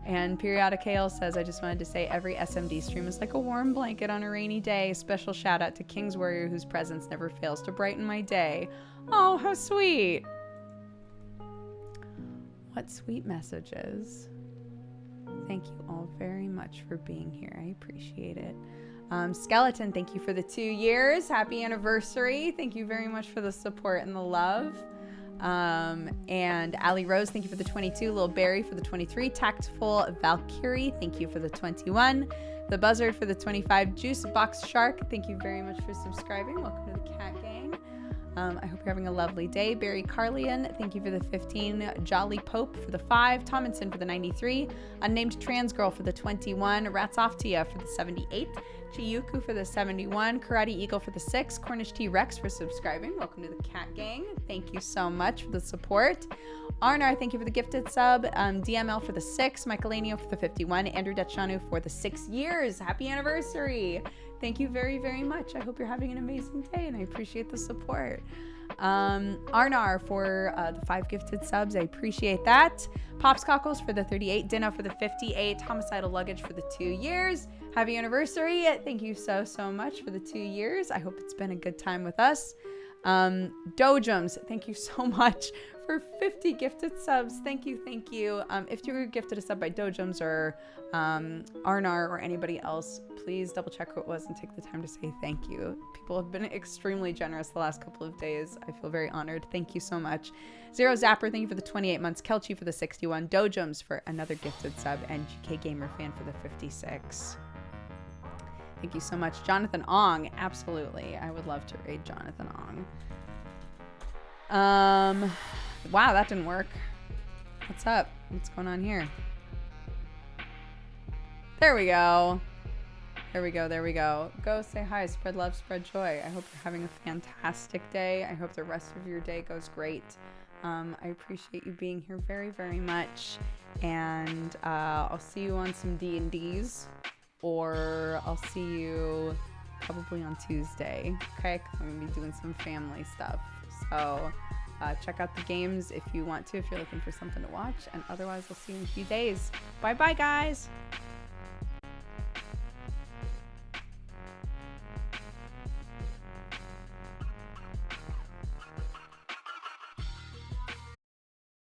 And Periodic Hale says, I just wanted to say every SMD stream is like a warm blanket on a rainy day. Special shout out to King's Warrior, whose presence never fails to brighten my day. Oh, how sweet. What sweet messages. Thank you all very much for being here. I appreciate it. Skeleton, thank you for the 2 years. Happy anniversary. Thank you very much for the support and the love. And Ali Rose, thank you for the 22. Lil Barry for the 23. Tactful Valkyrie, thank you for the 21. The Buzzard for the 25. Juice Box Shark, thank you very much for subscribing. Welcome to the Cat Gang. I hope you're having a lovely day. Barry Carlian, thank you for the 15. Jolly Pope for the 5. Tomlinson for the 93. Unnamed Trans Girl for the 21. Rats Off to Ya for the 78. Chiyuku for the 71. Karate Eagle for the 6. Cornish T Rex for subscribing. Welcome to the Cat Gang. Thank you so much for the support. Arnar, thank you for the gifted sub. DML for the 6. Michaelanio for the 51. Andrew Detchanu for the 6 years. Happy anniversary. Thank you very, very much. I hope you're having an amazing day and I appreciate the support. Arnar for the 5 gifted subs. I appreciate that. Pops Cockles for the 38. Dino for the 58. Homicidal Luggage for the 2 years. Happy anniversary. Thank you so, so much for the 2 years. I hope it's been a good time with us. Dojums, thank you so much for 50 gifted subs. Thank you, thank you. If you were gifted a sub by Dojums or Arnar or anybody else, please double check who it was and take the time to say thank you. People have been extremely generous the last couple of days. I feel very honored. Thank you so much. Zero Zapper, thank you for the 28 months. Kelchi for the 61. Dojums for another gifted sub. And GK Gamer Fan for the 56. Thank you so much. Jonathan Ong, absolutely. I would love to raid Jonathan Ong. Wow, that didn't work. What's up? What's going on here? There we go. There we go. There we go. Go say hi. Spread love, spread joy. I hope you're having a fantastic day. I hope the rest of your day goes great. I appreciate you being here very, very much. And I'll see you on some D&Ds. Or I'll see you probably on Tuesday. Okay? 'Cause I'm going to be doing some family stuff. So check out the games if you want to, if you're looking for something to watch. And otherwise, I'll see you in a few days. Bye-bye, guys.